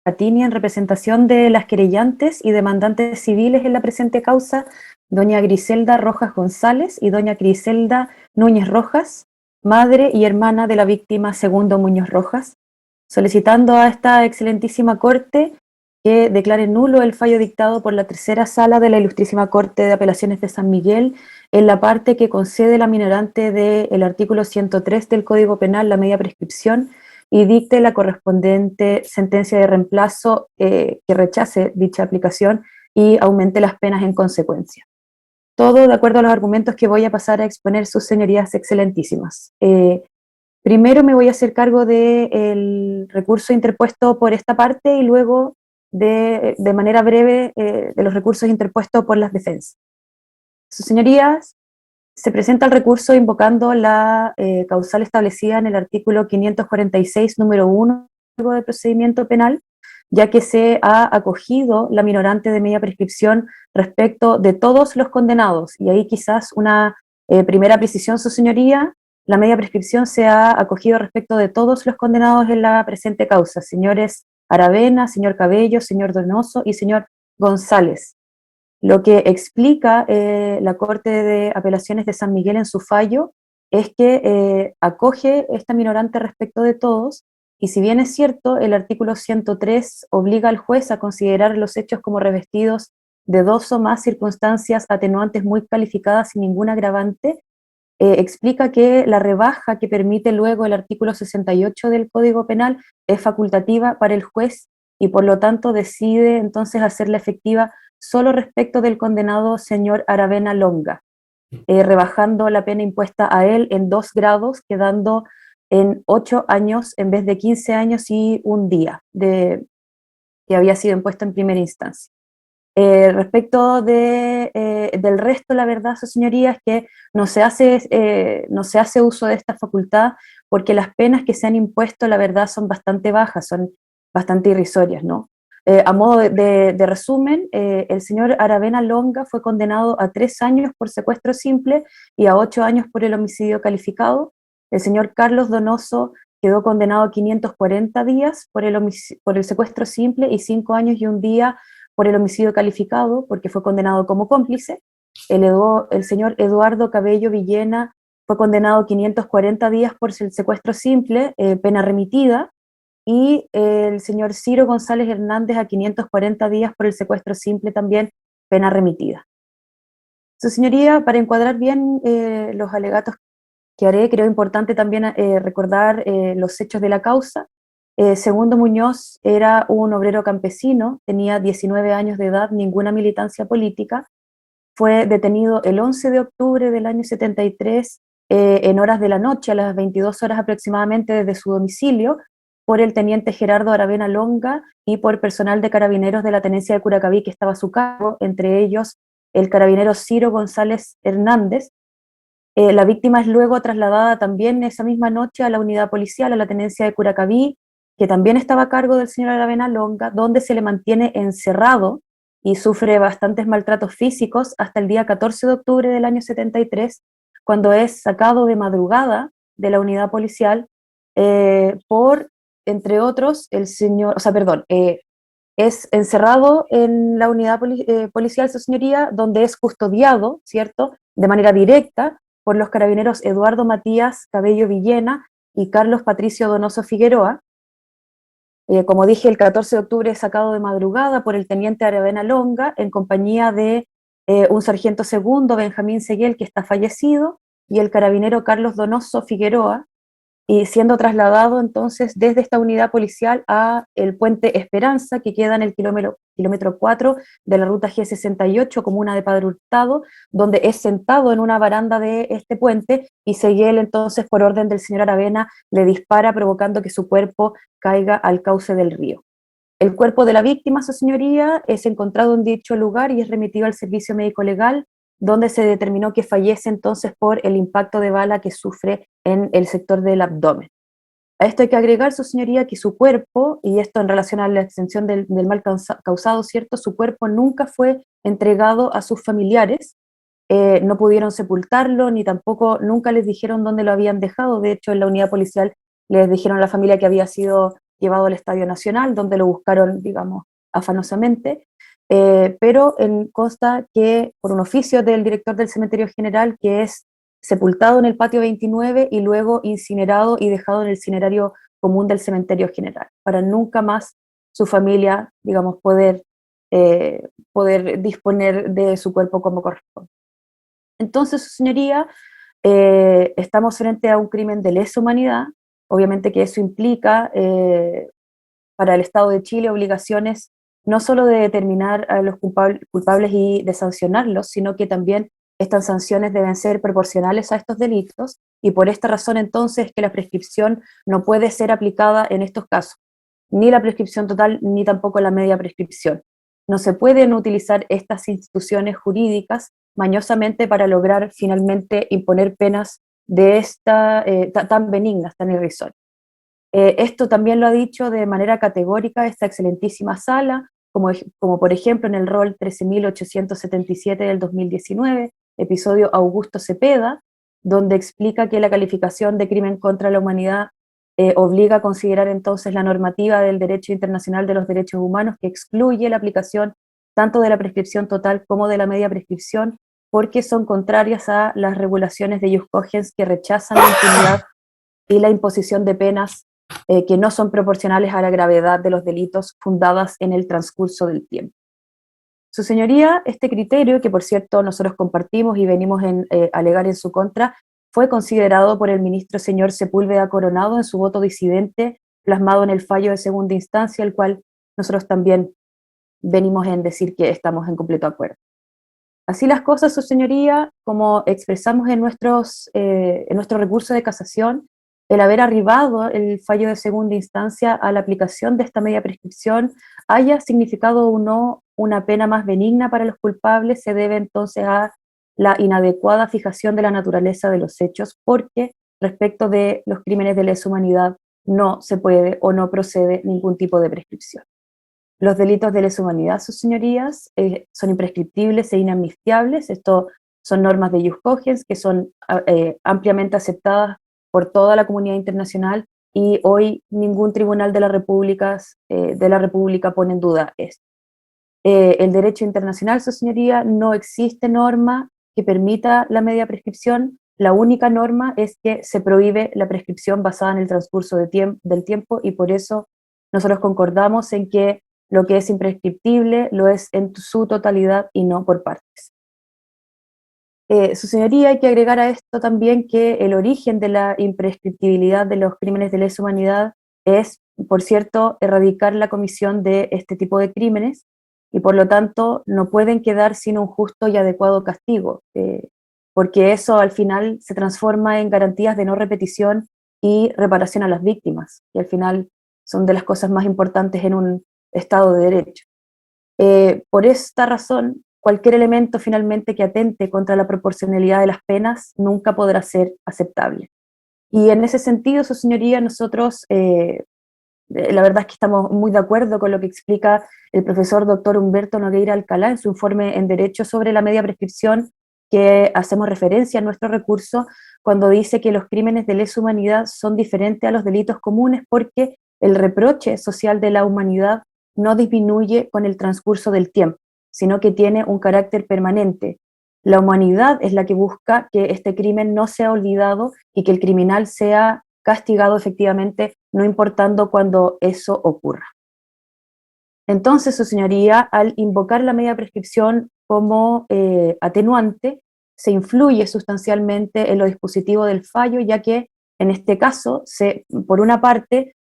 Catini en representación de las querellantes y demandantes civiles en la presente causa, doña Griselda Rojas González y doña Griselda Núñez Rojas, madre y hermana de la víctima Segundo Muñoz Rojas, solicitando a esta excelentísima Corte que declare nulo el fallo dictado por la tercera sala de la Ilustrísima Corte de Apelaciones de San Miguel en la parte que concede la minorante del artículo 103 del Código Penal la media prescripción y dicte la correspondiente sentencia de reemplazo que rechace dicha aplicación y aumente las penas en consecuencia. Todo de acuerdo a los argumentos que voy a pasar a exponer sus señorías excelentísimas. Primero me voy a hacer cargo del recurso interpuesto por esta parte y luego de manera breve de los recursos interpuestos por las defensas. Sus señorías, se presenta el recurso invocando la causal establecida en el artículo 546, número 1 del Código de Procedimiento Penal, ya que se ha acogido la minorante de media prescripción respecto de todos los condenados. Y ahí quizás una primera precisión, su señoría, la media prescripción se ha acogido respecto de todos los condenados en la presente causa, señores Aravena, señor Cabello, señor Donoso y señor González. Lo que explica la Corte de Apelaciones de San Miguel en su fallo es que acoge esta minorante respecto de todos, y si bien es cierto, el artículo 103 obliga al juez a considerar los hechos como revestidos de dos o más circunstancias atenuantes muy calificadas sin ningún agravante, explica que la rebaja que permite luego el artículo 68 del Código Penal es facultativa para el juez y por lo tanto decide entonces hacerla efectiva solo respecto del condenado señor Aravena Longa, rebajando la pena impuesta a él en 2 grados, quedando en 8 años en vez de 15 años y un día que había sido impuesto en primera instancia. Respecto del resto, la verdad, su señoría, es que no se hace uso de esta facultad porque las penas que se han impuesto, la verdad, son bastante bajas, son bastante irrisorias, ¿no? A modo de resumen, el señor Aravena Longa fue condenado a 3 años por secuestro simple y a 8 años por el homicidio calificado. El señor Carlos Donoso quedó condenado a 540 días por el secuestro simple y 5 años y un día por el homicidio calificado, porque fue condenado como cómplice. El señor Eduardo Cabello Villena fue condenado a 540 días por el secuestro simple, pena remitida, y el señor Ciro González Hernández a 540 días por el secuestro simple, también pena remitida. Su señoría, para encuadrar bien los alegatos que haré, creo importante también recordar los hechos de la causa. Segundo Muñoz era un obrero campesino, tenía 19 años de edad, ninguna militancia política. Fue detenido el 11 de octubre del año 73 en horas de la noche, a las 22 horas aproximadamente, desde su domicilio, por el teniente Gerardo Aravena Longa y por personal de carabineros de la tenencia de Curacaví que estaba a su cargo, entre ellos el carabinero Ciro González Hernández. La víctima es luego trasladada también esa misma noche a la unidad policial, a la tenencia de Curacaví, que también estaba a cargo del señor Aravena Longa, donde se le mantiene encerrado y sufre bastantes maltratos físicos hasta el día 14 de octubre del año 73, cuando es sacado de madrugada de la unidad policial por, entre otros, es encerrado en la unidad policial, su señoría, donde es custodiado, ¿cierto?, de manera directa por los carabineros Eduardo Matías Cabello Villena y Carlos Patricio Donoso Figueroa. Como dije, el 14 de octubre es sacado de madrugada por el teniente Aravena Longa en compañía de un sargento segundo, Benjamín Seguel, que está fallecido, y el carabinero Carlos Donoso Figueroa, y siendo trasladado entonces desde esta unidad policial a el puente Esperanza, que queda en el kilómetro 4 de la ruta G68, comuna de Padre Hurtado, donde es sentado en una baranda de este puente, y Seguel entonces, por orden del señor Aravena, le dispara provocando que su cuerpo caiga al cauce del río. El cuerpo de la víctima, su señoría, es encontrado en dicho lugar y es remitido al servicio médico legal, donde se determinó que fallece entonces por el impacto de bala que sufre en el sector del abdomen. A esto hay que agregar, su señoría, que su cuerpo, y esto en relación a la extensión del mal causado, ¿cierto?, su cuerpo nunca fue entregado a sus familiares, no pudieron sepultarlo, ni tampoco nunca les dijeron dónde lo habían dejado. De hecho, en la unidad policial les dijeron a la familia que había sido llevado al Estadio Nacional, donde lo buscaron, digamos, afanosamente, pero consta que por un oficio del director del cementerio general, que es sepultado en el patio 29 y luego incinerado y dejado en el incinerario común del cementerio general, para nunca más su familia, digamos, poder disponer de su cuerpo como corresponde. Entonces, su señoría, estamos frente a un crimen de lesa humanidad, obviamente que eso implica para el Estado de Chile obligaciones no solo de determinar a los culpables y de sancionarlos, sino que también estas sanciones deben ser proporcionales a estos delitos, y por esta razón entonces que la prescripción no puede ser aplicada en estos casos, ni la prescripción total ni tampoco la media prescripción. No se pueden utilizar estas instituciones jurídicas mañosamente para lograr finalmente imponer penas de tan benignas, tan irrisorias. Esto también lo ha dicho de manera categórica esta excelentísima sala, como por ejemplo en el rol 13.877 del 2019, episodio Augusto Cepeda, donde explica que la calificación de crimen contra la humanidad obliga a considerar entonces la normativa del derecho internacional de los derechos humanos, que excluye la aplicación tanto de la prescripción total como de la media prescripción, porque son contrarias a las regulaciones de Jus Cogens que rechazan la impunidad y la imposición de penas que no son proporcionales a la gravedad de los delitos fundadas en el transcurso del tiempo. Su señoría, este criterio, que por cierto nosotros compartimos y venimos a alegar en su contra, fue considerado por el ministro señor Sepúlveda Coronado en su voto disidente plasmado en el fallo de segunda instancia, el cual nosotros también venimos en decir que estamos en completo acuerdo. Así las cosas, su señoría, como expresamos en nuestro recurso de casación, el haber arribado el fallo de segunda instancia a la aplicación de esta media prescripción haya significado o no una pena más benigna para los culpables, se debe entonces a la inadecuada fijación de la naturaleza de los hechos, porque respecto de los crímenes de lesa humanidad no se puede o no procede ningún tipo de prescripción. Los delitos de lesa humanidad, sus señorías, son imprescriptibles e inamnistiables. Esto son normas de Jus Cogens que son ampliamente aceptadas por toda la comunidad internacional, y hoy ningún tribunal de la República pone en duda esto. El derecho internacional, su señoría, no existe norma que permita la media prescripción. La única norma es que se prohíbe la prescripción basada en el transcurso del tiempo, y por eso nosotros concordamos en que lo que es imprescriptible lo es en su totalidad y no por partes. Su señoría, hay que agregar a esto también que el origen de la imprescriptibilidad de los crímenes de lesa humanidad es, por cierto, erradicar la comisión de este tipo de crímenes, y por lo tanto no pueden quedar sin un justo y adecuado castigo, porque eso al final se transforma en garantías de no repetición y reparación a las víctimas, y al final son de las cosas más importantes en un Estado de Derecho. Por esta razón, cualquier elemento finalmente que atente contra la proporcionalidad de las penas nunca podrá ser aceptable. Y en ese sentido, su señoría, nosotros la verdad es que estamos muy de acuerdo con lo que explica el profesor doctor Humberto Nogueira Alcalá en su informe en Derecho sobre la media prescripción, que hacemos referencia a nuestro recurso, cuando dice que los crímenes de lesa humanidad son diferentes a los delitos comunes porque el reproche social de la humanidad no disminuye con el transcurso del tiempo, sino que tiene un carácter permanente. La humanidad es la que busca que este crimen no sea olvidado y que el criminal sea castigado efectivamente, no importando cuando eso ocurra. Entonces, su señoría, al invocar la media prescripción como atenuante, se influye sustancialmente en lo dispositivo del fallo, ya que en este caso, por una parte,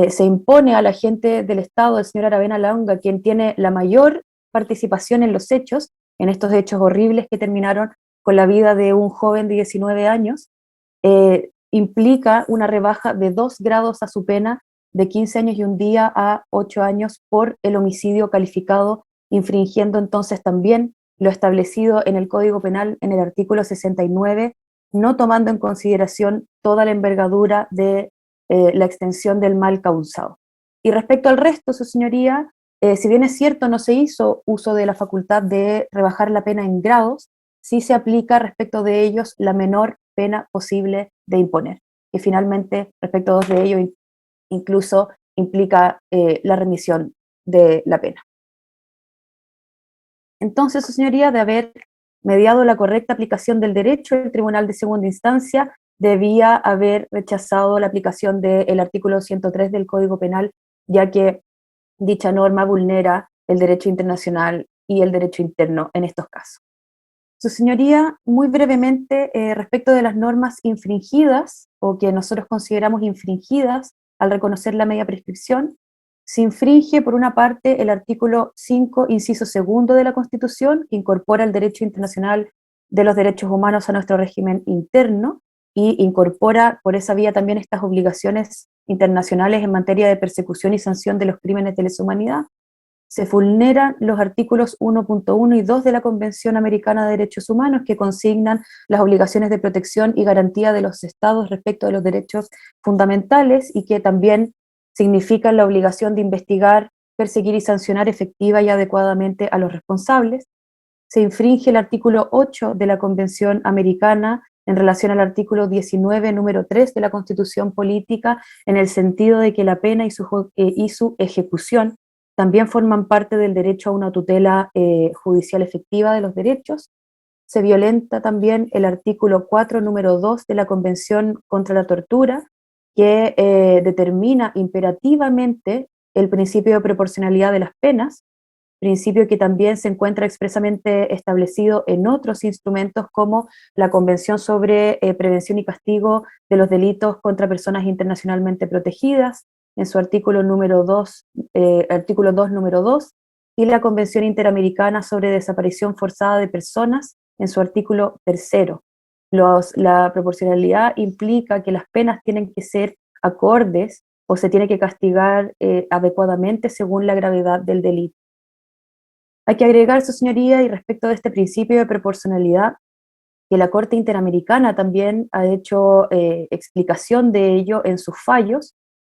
se impone al agente del Estado, el señor Aravena Launga, quien tiene la mayor participación en los hechos, en estos hechos horribles que terminaron con la vida de un joven de 19 años, implica una rebaja de 2 grados a su pena de 15 años y un día a 8 años por el homicidio calificado, infringiendo entonces también lo establecido en el Código Penal en el artículo 69, no tomando en consideración toda la envergadura de la extensión del mal causado. Y respecto al resto, su señoría, si bien es cierto no se hizo uso de la facultad de rebajar la pena en grados, sí se aplica respecto de ellos la menor pena posible de imponer, que finalmente respecto de ellos incluso implica la remisión de la pena. Entonces, su señoría, de haber mediado la correcta aplicación del derecho, el Tribunal de Segunda Instancia debía haber rechazado la aplicación del artículo 103 del Código Penal, ya que dicha norma vulnera el derecho internacional y el derecho interno en estos casos. Su señoría, muy brevemente, respecto de las normas infringidas, o que nosotros consideramos infringidas al reconocer la media prescripción, se infringe, por una parte, el artículo 5, inciso segundo de la Constitución, que incorpora el derecho internacional de los derechos humanos a nuestro régimen interno, y incorpora por esa vía también estas obligaciones internacionales en materia de persecución y sanción de los crímenes de lesa humanidad. Se vulneran los artículos 1.1 y 2 de la Convención Americana de Derechos Humanos, que consignan las obligaciones de protección y garantía de los estados respecto de los derechos fundamentales, y que también significan la obligación de investigar, perseguir y sancionar efectiva y adecuadamente a los responsables. Se infringe el artículo 8 de la Convención Americana en relación al artículo 19, número 3 de la Constitución Política, en el sentido de que la pena y su ejecución también forman parte del derecho a una tutela judicial efectiva de los derechos. Se violenta también el artículo 4, número 2 de la Convención contra la Tortura, que determina imperativamente el principio de proporcionalidad de las penas, principio que también se encuentra expresamente establecido en otros instrumentos, como la Convención sobre Prevención y Castigo de los Delitos contra Personas Internacionalmente Protegidas, en su artículo número 2, artículo 2, número 2, y la Convención Interamericana sobre Desaparición Forzada de Personas, en su artículo 3. La proporcionalidad implica que las penas tienen que ser acordes o se tiene que castigar adecuadamente según la gravedad del delito. Hay que agregar, su señoría, y respecto de este principio de proporcionalidad, que la Corte Interamericana también ha hecho explicación de ello en sus fallos,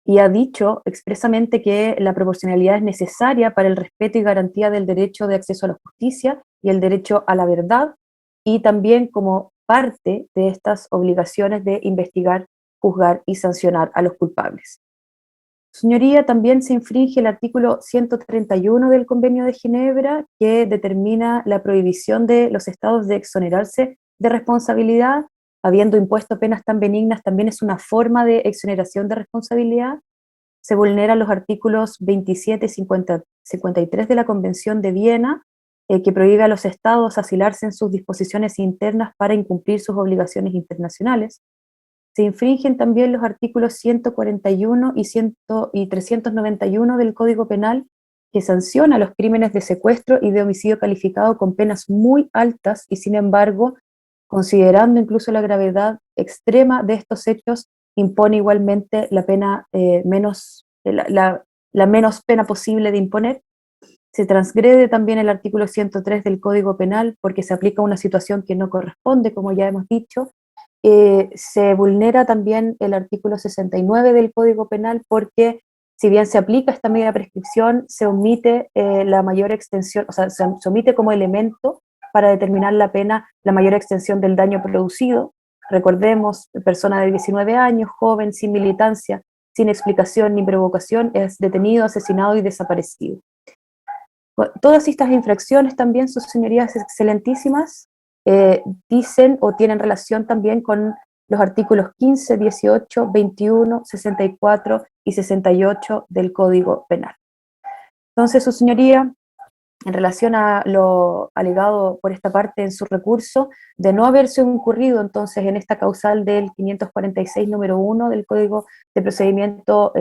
y ha dicho expresamente que la proporcionalidad es necesaria para el respeto y garantía del derecho de acceso a la justicia y el derecho a la verdad, y también como parte de estas obligaciones de investigar, juzgar y sancionar a los culpables. Señoría, también se infringe el artículo 131 del Convenio de Ginebra, que determina la prohibición de los estados de exonerarse de responsabilidad. Habiendo impuesto penas tan benignas, también es una forma de exoneración de responsabilidad. Se vulneran los artículos 27 y 53 de la Convención de Viena, que prohíbe a los estados asilarse en sus disposiciones internas para incumplir sus obligaciones internacionales. Se infringen también los artículos 141 y 391 del Código Penal, que sanciona los crímenes de secuestro y de homicidio calificado con penas muy altas, y sin embargo, considerando incluso la gravedad extrema de estos hechos, impone igualmente la pena la menos pena posible de imponer. Se transgrede también el artículo 103 del Código Penal porque se aplica a una situación que no corresponde, como ya hemos dicho. Se vulnera también el artículo 69 del Código Penal porque, si bien se aplica esta medida de prescripción, se omite la mayor extensión, o sea, se omite como elemento para determinar la pena la mayor extensión del daño producido. Recordemos, persona de 19 años, joven, sin militancia, sin explicación ni provocación, es detenido, asesinado y desaparecido. Todas estas infracciones también, sus señorías excelentísimas, dicen o tienen relación también con los artículos 15, 18, 21, 64 y 68 del Código Penal. Entonces, su señoría, en relación a lo alegado por esta parte en su recurso, de no haberse incurrido entonces en esta causal del 546 número 1 del Código de Procedimiento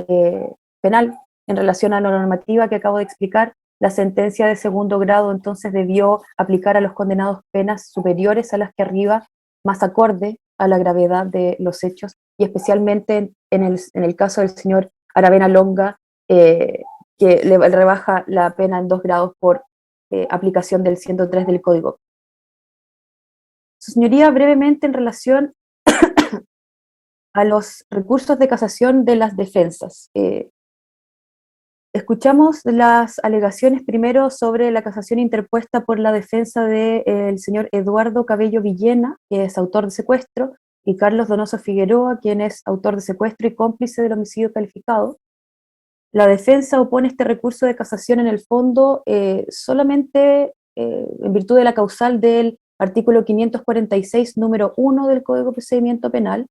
Penal, en relación a la normativa que acabo de explicar, la sentencia de segundo grado entonces debió aplicar a los condenados penas superiores a las que arriba, más acorde a la gravedad de los hechos, y especialmente en el caso del señor Aravena Longa, que le rebaja la pena en 2 grados por aplicación del 103 del Código. Su señoría, brevemente en relación a los recursos de casación de las defensas. Escuchamos las alegaciones primero sobre la casación interpuesta por la defensa del señor Eduardo Cabello Villena, que es autor de secuestro, y Carlos Donoso Figueroa, quien es autor de secuestro y cómplice del homicidio calificado. La defensa opone este recurso de casación en el fondo solamente en virtud de la causal del artículo 546, número 1 del Código de Procedimiento Penal,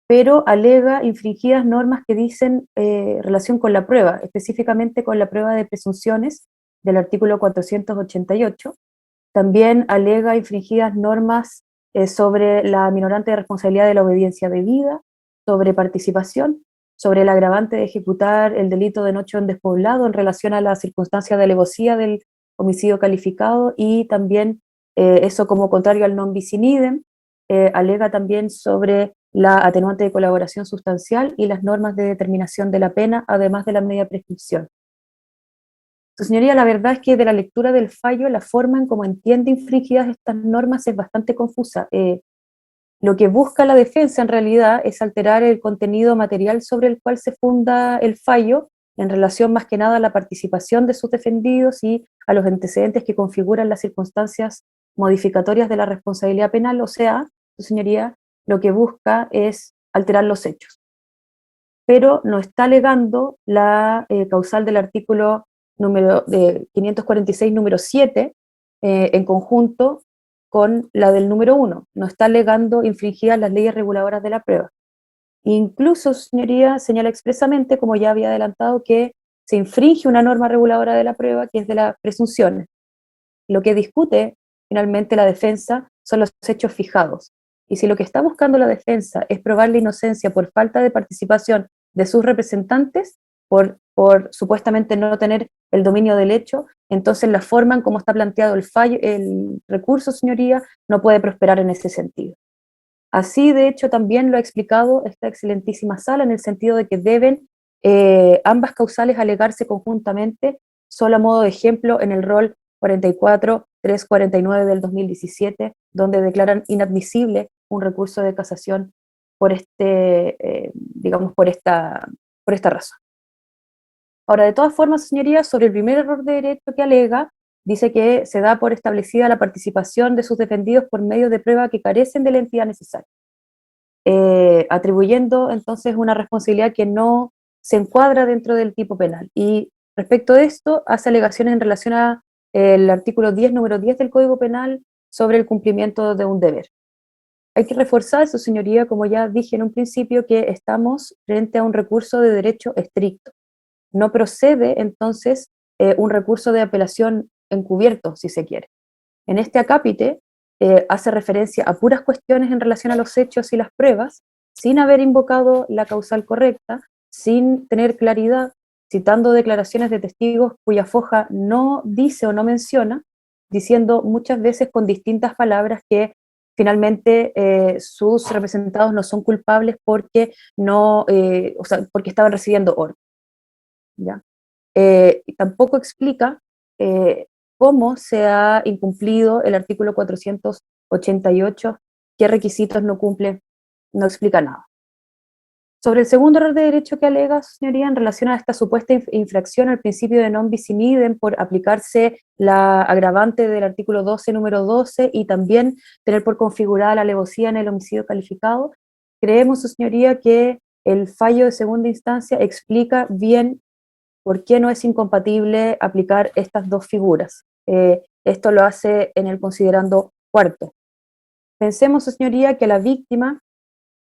pero alega infringidas normas que dicen relación con la prueba, específicamente con la prueba de presunciones del artículo 488. También alega infringidas normas sobre la minorante de responsabilidad de la obediencia debida, sobre participación, sobre el agravante de ejecutar el delito de noche en despoblado en relación a la circunstancia de alevosía del homicidio calificado y también eso como contrario al non bis in idem. Alega también sobre la atenuante de colaboración sustancial y las normas de determinación de la pena, además de la media prescripción. Su señoría, la verdad es que de la lectura del fallo, la forma en cómo entiende infringidas estas normas es bastante confusa. Lo que busca la defensa en realidad es alterar el contenido material sobre el cual se funda el fallo en relación más que nada a la participación de sus defendidos y a los antecedentes que configuran las circunstancias modificatorias de la responsabilidad penal, o sea, su señoría, lo que busca es alterar los hechos. Pero no está alegando la causal del artículo número 546, número 7, en conjunto con la del número 1. No está alegando infringidas las leyes reguladoras de la prueba. Incluso, señoría, señala expresamente, como ya había adelantado, que se infringe una norma reguladora de la prueba, que es de las presunciones. Lo que discute finalmente la defensa son los hechos fijados. Y si lo que está buscando la defensa es probar la inocencia por falta de participación de sus representantes, por supuestamente no tener el dominio del hecho, entonces la forma en cómo está planteado el fallo, el recurso, señoría, no puede prosperar en ese sentido. Así, de hecho, también lo ha explicado esta excelentísima sala en el sentido de que deben ambas causales alegarse conjuntamente, solo a modo de ejemplo en el rol 44.349 del 2017, donde declaran inadmisible un recurso de casación por digamos, por esta razón. Ahora, de todas formas, señorías, sobre el primer error de derecho que alega, dice que se da por establecida la participación de sus defendidos por medios de prueba que carecen de la entidad necesaria, atribuyendo entonces una responsabilidad que no se encuadra dentro del tipo penal. Y respecto de esto, hace alegaciones en relación a el artículo 10, número 10 del Código Penal sobre el cumplimiento de un deber. Hay que reforzar, su señoría, como ya dije en un principio, que estamos frente a un recurso de derecho estricto. No procede entonces un recurso de apelación encubierto, si se quiere. En este acápite hace referencia a puras cuestiones en relación a los hechos y las pruebas, sin haber invocado la causal correcta, sin tener claridad, citando declaraciones de testigos cuya foja no dice o no menciona, diciendo muchas veces con distintas palabras que finalmente sus representados no son culpables porque no, o sea, porque estaban recibiendo orden. ¿Ya? Y tampoco explica cómo se ha incumplido el artículo 488, qué requisitos no cumple, no explica nada. Sobre el segundo error de derecho que alega, señoría, en relación a esta supuesta infracción al principio de non bis in idem por aplicarse la agravante del artículo 12, número 12, y también tener por configurada la alevosía en el homicidio calificado, creemos, señoría, que el fallo de segunda instancia explica bien por qué no es incompatible aplicar estas dos figuras. Esto lo hace en el considerando cuarto. Pensemos, señoría, que la víctima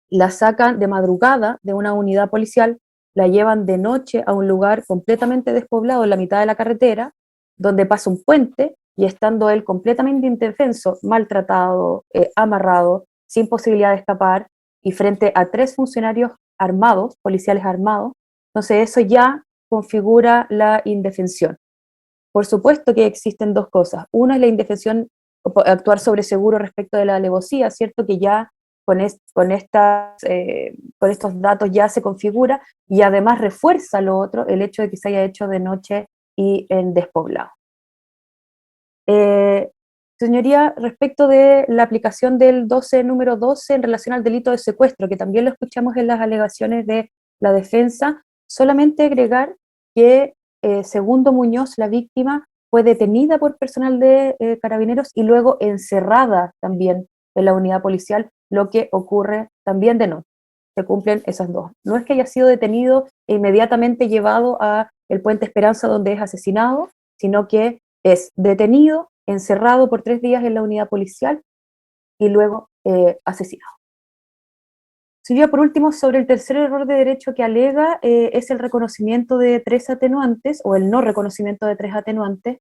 la sacan de madrugada de una unidad policial, la llevan de noche a un lugar completamente despoblado en la mitad de la carretera, donde pasa un puente, y estando él completamente indefenso, maltratado, amarrado, sin posibilidad de escapar, y frente a 3 funcionarios armados, policiales armados, entonces eso ya configura la indefensión. Por supuesto que existen dos cosas. Una es la indefensión, actuar sobre seguro respecto de la alevosía, ¿cierto? Que ya con estos datos ya se configura, y además refuerza lo otro, el hecho de que se haya hecho de noche y en despoblado. Señoría, respecto de la aplicación del 12, número 12 en relación al delito de secuestro, que también lo escuchamos en las alegaciones de la defensa, solamente agregar que segundo Muñoz, la víctima, fue detenida por personal de carabineros y luego encerrada también en la unidad policial, lo que ocurre también de noche. se cumplen esas dos. No es que haya sido detenido e inmediatamente llevado a el Puente Esperanza donde es asesinado, sino que es detenido, encerrado por 3 días en la unidad policial y luego asesinado. Sería por último sobre el tercer error de derecho que alega es el reconocimiento de 3 atenuantes o el no reconocimiento de 3 atenuantes.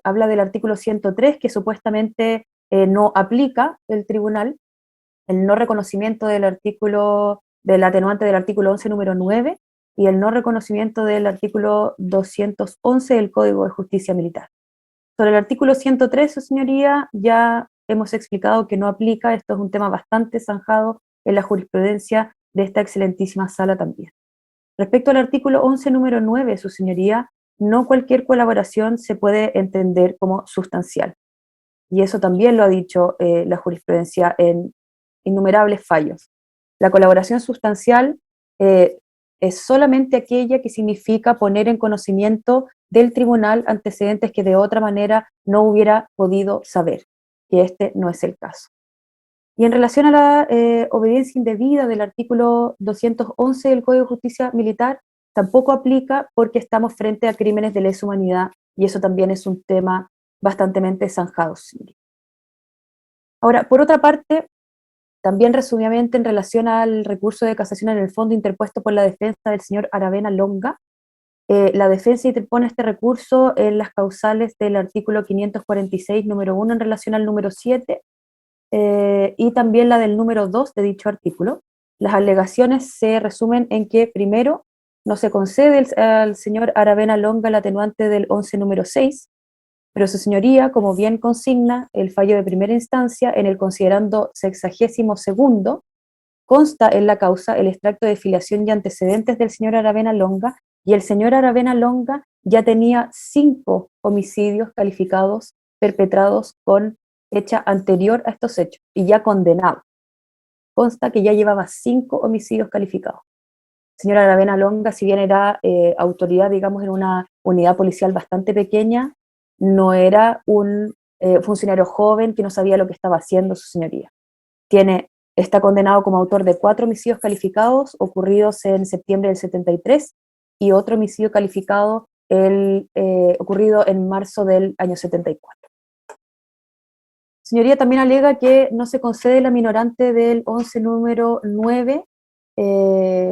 Habla del artículo 103 que supuestamente no aplica el tribunal, el no reconocimiento del atenuante del artículo 11 número 9 y el no reconocimiento del artículo 211 del Código de Justicia Militar. Sobre el artículo 103, su señoría, ya hemos explicado que no aplica, esto es un tema bastante zanjado en la jurisprudencia de esta excelentísima sala también. Respecto al artículo 11 número 9, su señoría, no cualquier colaboración se puede entender como sustancial. Y eso también lo ha dicho la jurisprudencia en innumerables fallos. La colaboración sustancial es solamente aquella que significa poner en conocimiento del tribunal antecedentes que de otra manera no hubiera podido saber, que este no es el caso. Y en relación a la obediencia indebida del artículo 211 del Código de Justicia Militar, tampoco aplica porque estamos frente a crímenes de lesa humanidad y eso también es un tema bastante zanjado. Ahora, por otra parte, también resumidamente en relación al recurso de casación en el fondo interpuesto por la defensa del señor Aravena Longa, la defensa interpone este recurso en las causales del artículo 546, número 1, en relación al número 7, y también la del número 2 de dicho artículo. Las alegaciones se resumen en que, primero, no se concede al señor Aravena Longa el atenuante del 11 número 6, pero su señoría, como bien consigna el fallo de primera instancia, en el considerando 62º, consta en la causa el extracto de filiación y antecedentes del señor Aravena Longa, y el señor Aravena Longa ya tenía 5 homicidios calificados perpetrados con fecha anterior a estos hechos, y ya condenado. Consta que ya llevaba 5 homicidios calificados. El señor Aravena Longa, si bien era autoridad, digamos, en una unidad policial bastante pequeña, no era un funcionario joven que no sabía lo que estaba haciendo su señoría. Está condenado como autor de 4 homicidios calificados ocurridos en septiembre del 73 y otro homicidio calificado ocurrido en marzo del año 74. Señoría también alega que no se concede la minorante del 11 número 9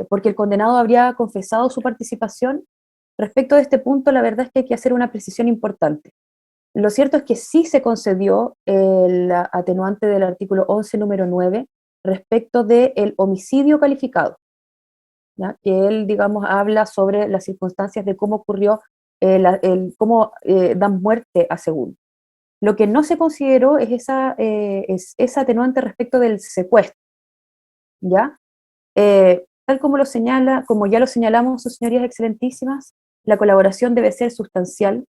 porque el condenado habría confesado su participación. Respecto de este punto, la verdad es que hay que hacer una precisión importante. Lo cierto es que sí se concedió el atenuante del artículo 11 número 9 respecto del homicidio calificado, ¿ya? Que él, digamos, habla sobre las circunstancias de cómo ocurrió, cómo dan muerte a segundo. Lo que no se consideró es esa atenuante respecto del secuestro, ¿ya? Tal como como ya lo señalamos, sus señorías excelentísimas, la colaboración debe ser sustancial.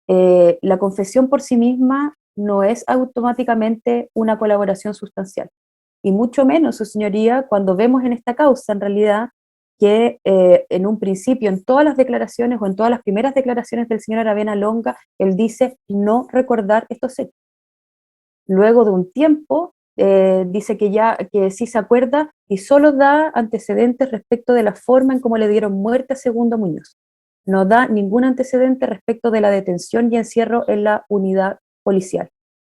La confesión por sí misma no es automáticamente una colaboración sustancial, y mucho menos, su señoría, cuando vemos en esta causa, en realidad, que en un principio, en todas las declaraciones o en todas las primeras declaraciones del señor Aravena Longa, él dice no recordar estos hechos. Luego de un tiempo, dice que sí se acuerda y solo da antecedentes respecto de la forma en cómo le dieron muerte a Segundo Muñoz. No da ningún antecedente respecto de la detención y encierro en la unidad policial.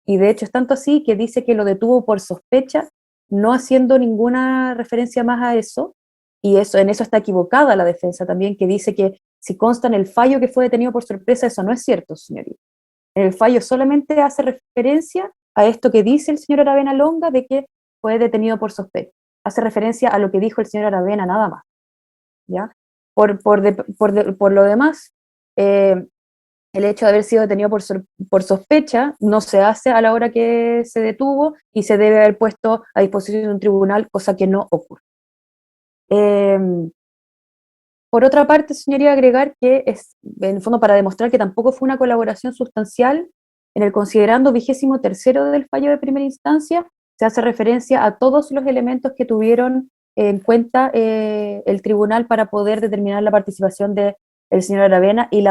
Y de hecho es tanto así que dice que lo detuvo por sospecha, no haciendo ninguna referencia más a eso, y en eso está equivocada la defensa también, que dice que si consta en el fallo que fue detenido por sorpresa, eso no es cierto, señoría. En el fallo solamente hace referencia a esto que dice el señor Aravena Longa de que fue detenido por sospecha. Hace referencia a lo que dijo el señor Aravena, nada más, ¿ya? Por lo demás, el hecho de haber sido detenido por sospecha no se hace a la hora que se detuvo y se debe haber puesto a disposición de un tribunal, cosa que no ocurre. Por otra parte, señoría, agregar que es, en el fondo, para demostrar que tampoco fue una colaboración sustancial, en el considerando 23º del fallo de primera instancia, se hace referencia a todos los elementos que tuvieron en cuenta el tribunal para poder determinar la participación del señor Aravena, y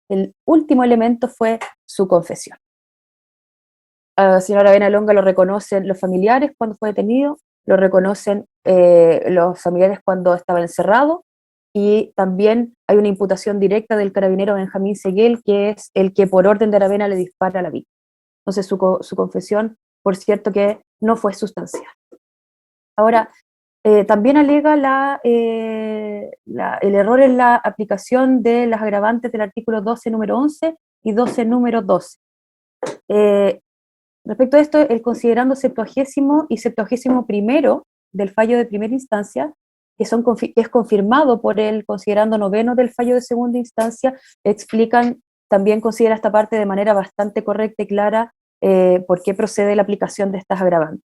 el último elemento fue su confesión. Al señor Aravena Longa lo reconocen los familiares cuando fue detenido, lo reconocen los familiares cuando estaba encerrado, y también hay una imputación directa del carabinero Benjamín Seguel, que es el que por orden de Aravena le dispara a la víctima. Entonces su confesión, por cierto, que no fue sustancial. Ahora, también alega el error en la aplicación de las agravantes del artículo 12, número 11 y 12, número 12. Respecto a esto, el considerando 70º y 71º del fallo de primera instancia, que es confirmado por el considerando 9º del fallo de segunda instancia, también considera esta parte de manera bastante correcta y clara por qué procede la aplicación de estas agravantes.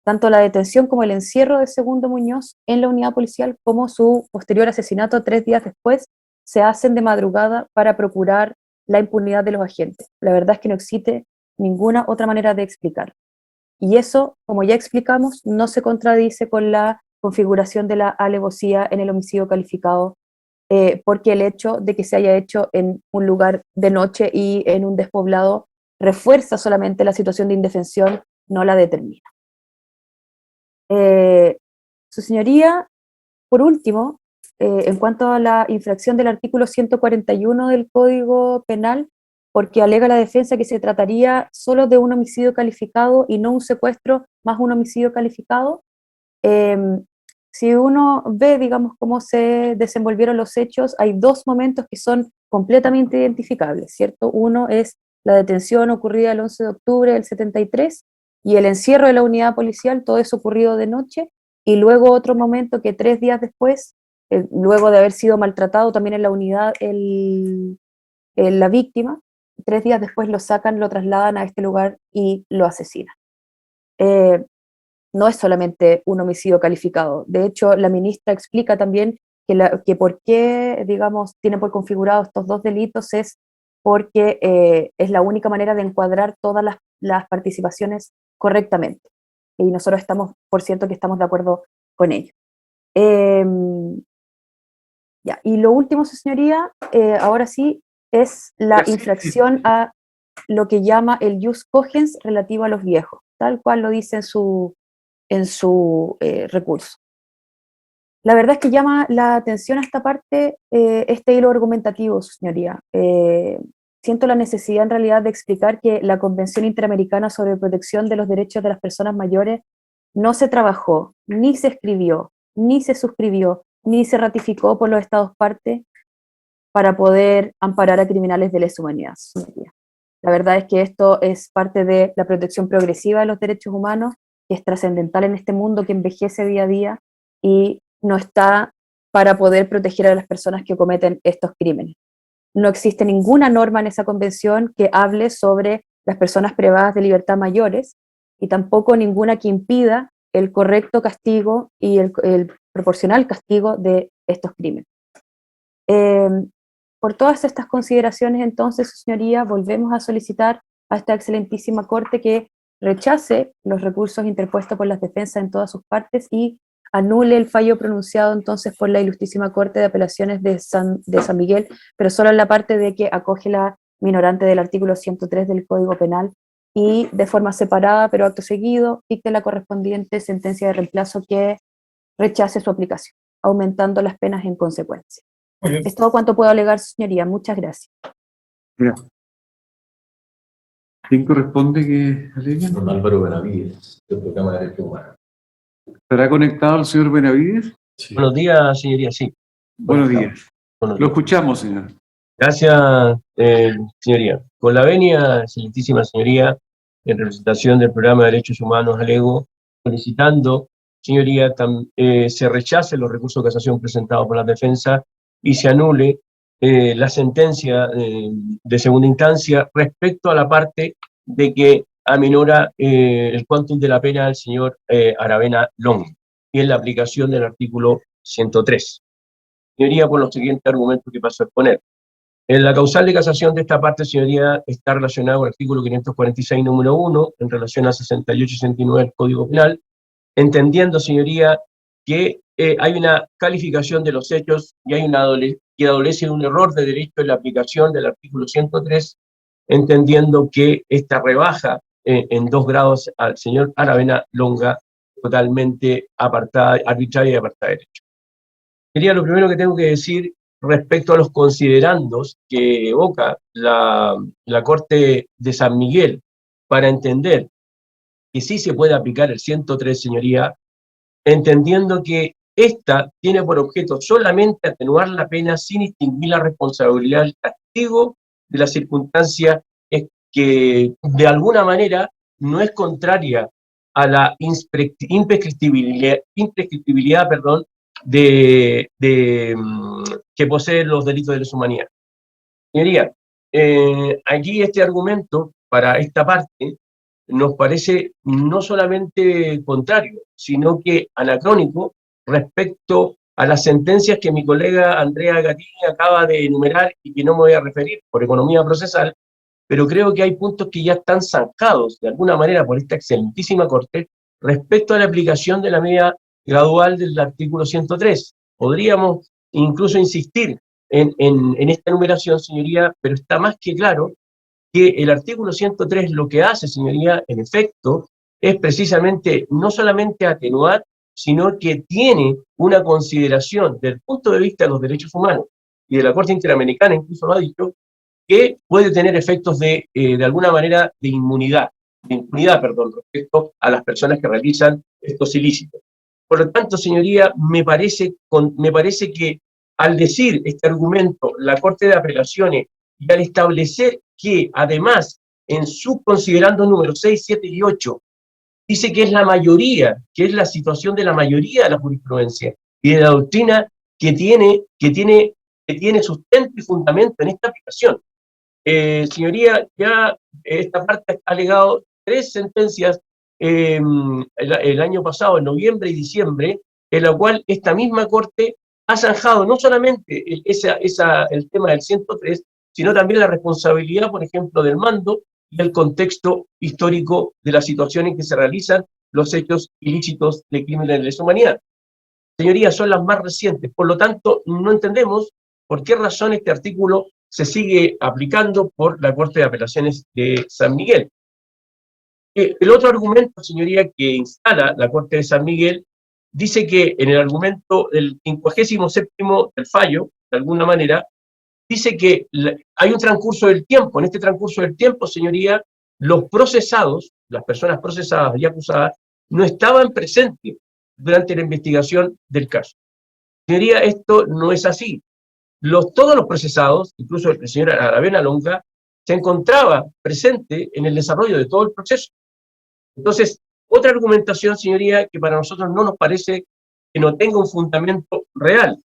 Tanto la detención como el encierro de Segundo Muñoz en la unidad policial, como su posterior asesinato 3 días después, se hacen de madrugada para procurar la impunidad de los agentes. La verdad es que no existe ninguna otra manera de explicarlo. Y eso, como ya explicamos, no se contradice con la configuración de la alevosía en el homicidio calificado, porque el hecho de que se haya hecho en un lugar de noche y en un despoblado refuerza solamente la situación de indefensión, no la determina. Su señoría, por último, en cuanto a la infracción del artículo 141 del Código Penal, porque alega la defensa que se trataría solo de un homicidio calificado y no un secuestro más un homicidio calificado. Si uno ve, digamos, cómo se desenvolvieron los hechos, hay dos momentos que son completamente identificables, ¿cierto? Uno es la detención ocurrida el 11 de octubre del 73 y el encierro de la unidad policial, todo eso ocurrido de noche, y luego otro momento que 3 días después, luego de haber sido maltratado también en la unidad la víctima, 3 días después lo sacan, lo trasladan a este lugar y lo asesinan. No es solamente un homicidio calificado. De hecho, la ministra explica también que por qué, digamos, tiene por configurado estos dos delitos es porque es la única manera de encuadrar todas las participaciones correctamente. Y nosotros estamos, por cierto, que estamos de acuerdo con ello. Ya. Y lo último, su señoría, ahora sí, es la infracción a lo que llama el jus cogens relativo a los viejos, tal cual lo dice en su recurso. La verdad es que llama la atención a esta parte, este hilo argumentativo, su señoría. Siento la necesidad en realidad de explicar que la Convención Interamericana sobre Protección de los Derechos de las Personas Mayores no se trabajó, ni se escribió, ni se suscribió, ni se ratificó por los Estados partes para poder amparar a criminales de lesa humanidad, su señoría. La verdad es que esto es parte de la protección progresiva de los derechos humanos, que es trascendental en este mundo que envejece día a día y no está para poder proteger a las personas que cometen estos crímenes. No existe ninguna norma en esa convención que hable sobre las personas privadas de libertad mayores y tampoco ninguna que impida el correcto castigo y el proporcional castigo de estos crímenes. Por todas estas consideraciones, entonces, su señoría, volvemos a solicitar a esta excelentísima Corte que rechace los recursos interpuestos por las defensas en todas sus partes y anule el fallo pronunciado entonces por la Ilustrísima Corte de Apelaciones de San Miguel, pero solo en la parte de que acoge la minorante del artículo 103 del Código Penal y de forma separada, pero acto seguido, dicte la correspondiente sentencia de reemplazo que rechace su aplicación, aumentando las penas en consecuencia. Es todo cuanto puedo alegar, su señoría. Muchas gracias. Mira. ¿Quién corresponde que alegue? Don Álvaro Benavides, del Programa de Derechos Humanos. ¿Estará conectado el señor Benavides? Sí. Buenos días, señoría, sí. Buenos días. Buenos Lo días. escuchamos, señor. Gracias, señoría. Con la venia, excelentísima señoría, en representación del Programa de Derechos Humanos alego, solicitando, señoría, se rechace los recursos de casación presentados por la defensa y se anule la sentencia de segunda instancia respecto a la parte de que aminora el quantum de la pena del señor Aravena Long y en la aplicación del artículo 103. Señoría, por los siguientes argumentos que paso a exponer. En la causal de casación de esta parte, señoría, está relacionada con el artículo 546, número 1, en relación a 68 y 69 del Código Penal, entendiendo, señoría, que hay una calificación de los hechos y hay que adolece de un error de derecho en la aplicación del artículo 103, entendiendo que esta rebaja en 2 grados al señor Aravena Longa totalmente apartada, arbitraria y apartada de derecho. Sería lo primero que tengo que decir respecto a los considerandos que evoca la Corte de San Miguel para entender que sí se puede aplicar el 103, señoría, entendiendo que esta tiene por objeto solamente atenuar la pena sin extinguir la responsabilidad del castigo de la circunstancia que de alguna manera no es contraria a la imprescriptibilidad, perdón, que poseen los delitos de lesa humanidad. Señoría, aquí este argumento para esta parte nos parece no solamente contrario, sino que anacrónico respecto a las sentencias que mi colega Andrea Gatini acaba de enumerar y que no me voy a referir por economía procesal, pero creo que hay puntos que ya están zanjados de alguna manera por esta excelentísima Corte respecto a la aplicación de la medida gradual del artículo 103. Podríamos incluso insistir en esta enumeración, señoría, pero está más que claro que el artículo 103 lo que hace, señoría, en efecto, es precisamente no solamente atenuar, sino que tiene una consideración del punto de vista de los derechos humanos, y de la Corte Interamericana incluso lo ha dicho, que puede tener efectos de alguna manera de impunidad, respecto a las personas que realizan estos ilícitos. Por lo tanto, señoría, me parece que al decir este argumento, la Corte de Apelaciones, y al establecer que, además, en su considerando números 6, 7 y 8, dice que es la mayoría, que es la situación de la mayoría de la jurisprudencia y de la doctrina que tiene sustento y fundamento en esta aplicación. Señoría, ya esta parte ha alegado 3 sentencias el año pasado, en noviembre y diciembre, en la cual esta misma Corte ha zanjado no solamente el tema del 103, sino también la responsabilidad, por ejemplo, del mando y el contexto histórico de la situación en que se realizan los hechos ilícitos de crímenes de lesa humanidad. Señorías, son las más recientes, por lo tanto, no entendemos por qué razón este artículo se sigue aplicando por la Corte de Apelaciones de San Miguel. El otro argumento, señoría, que instala la Corte de San Miguel, dice que en el argumento del 57º del fallo, de alguna manera, dice que hay un transcurso del tiempo. En este transcurso del tiempo, señoría, los procesados, las personas procesadas y acusadas, no estaban presentes durante la investigación del caso. Señoría, esto no es así. Todos los procesados, incluso el señor Aravena Longa, se encontraba presente en el desarrollo de todo el proceso. Entonces, otra argumentación, señoría, que para nosotros no nos parece que no tenga un fundamento real.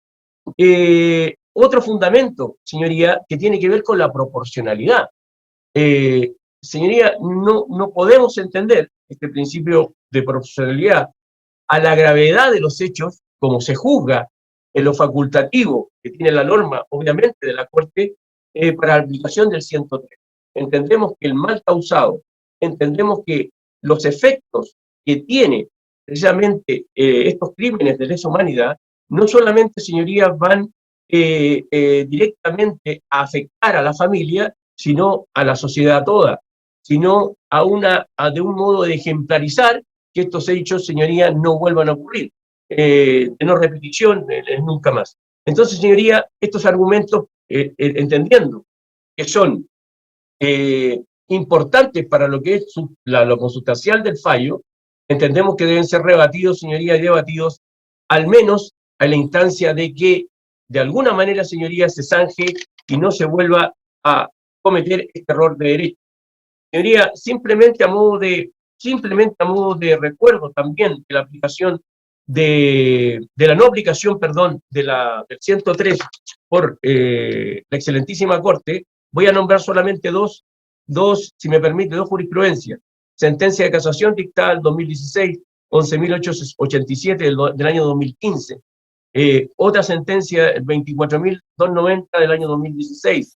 Otro fundamento, señoría, que tiene que ver con la proporcionalidad. Señoría, no podemos entender este principio de proporcionalidad a la gravedad de los hechos, como se juzga en lo facultativo que tiene la norma, obviamente, de la Corte, para la aplicación del 103. Entendemos que el mal causado, entendemos que los efectos que tiene precisamente estos crímenes de lesa humanidad, no solamente, señorías, van directamente a afectar a la familia, sino a la sociedad toda, sino de un modo de ejemplarizar que estos hechos, señoría, no vuelvan a ocurrir, de no repetición, nunca más. Entonces, señoría, estos argumentos, entendiendo que son importantes para lo que es lo consustancial del fallo, entendemos que deben ser rebatidos, señoría, y debatidos, al menos a la instancia de que, de alguna manera, señoría, se zanje y no se vuelva a cometer este error de derecho. Señoría, simplemente a modo de recuerdo también de la aplicación de la no aplicación, perdón, del 103 por la excelentísima Corte, voy a nombrar solamente dos, si me permite, dos jurisprudencias. Sentencia de casación dictada el 2016, 11.887 del año 2015. Otra sentencia, el 24.290 del año 2016.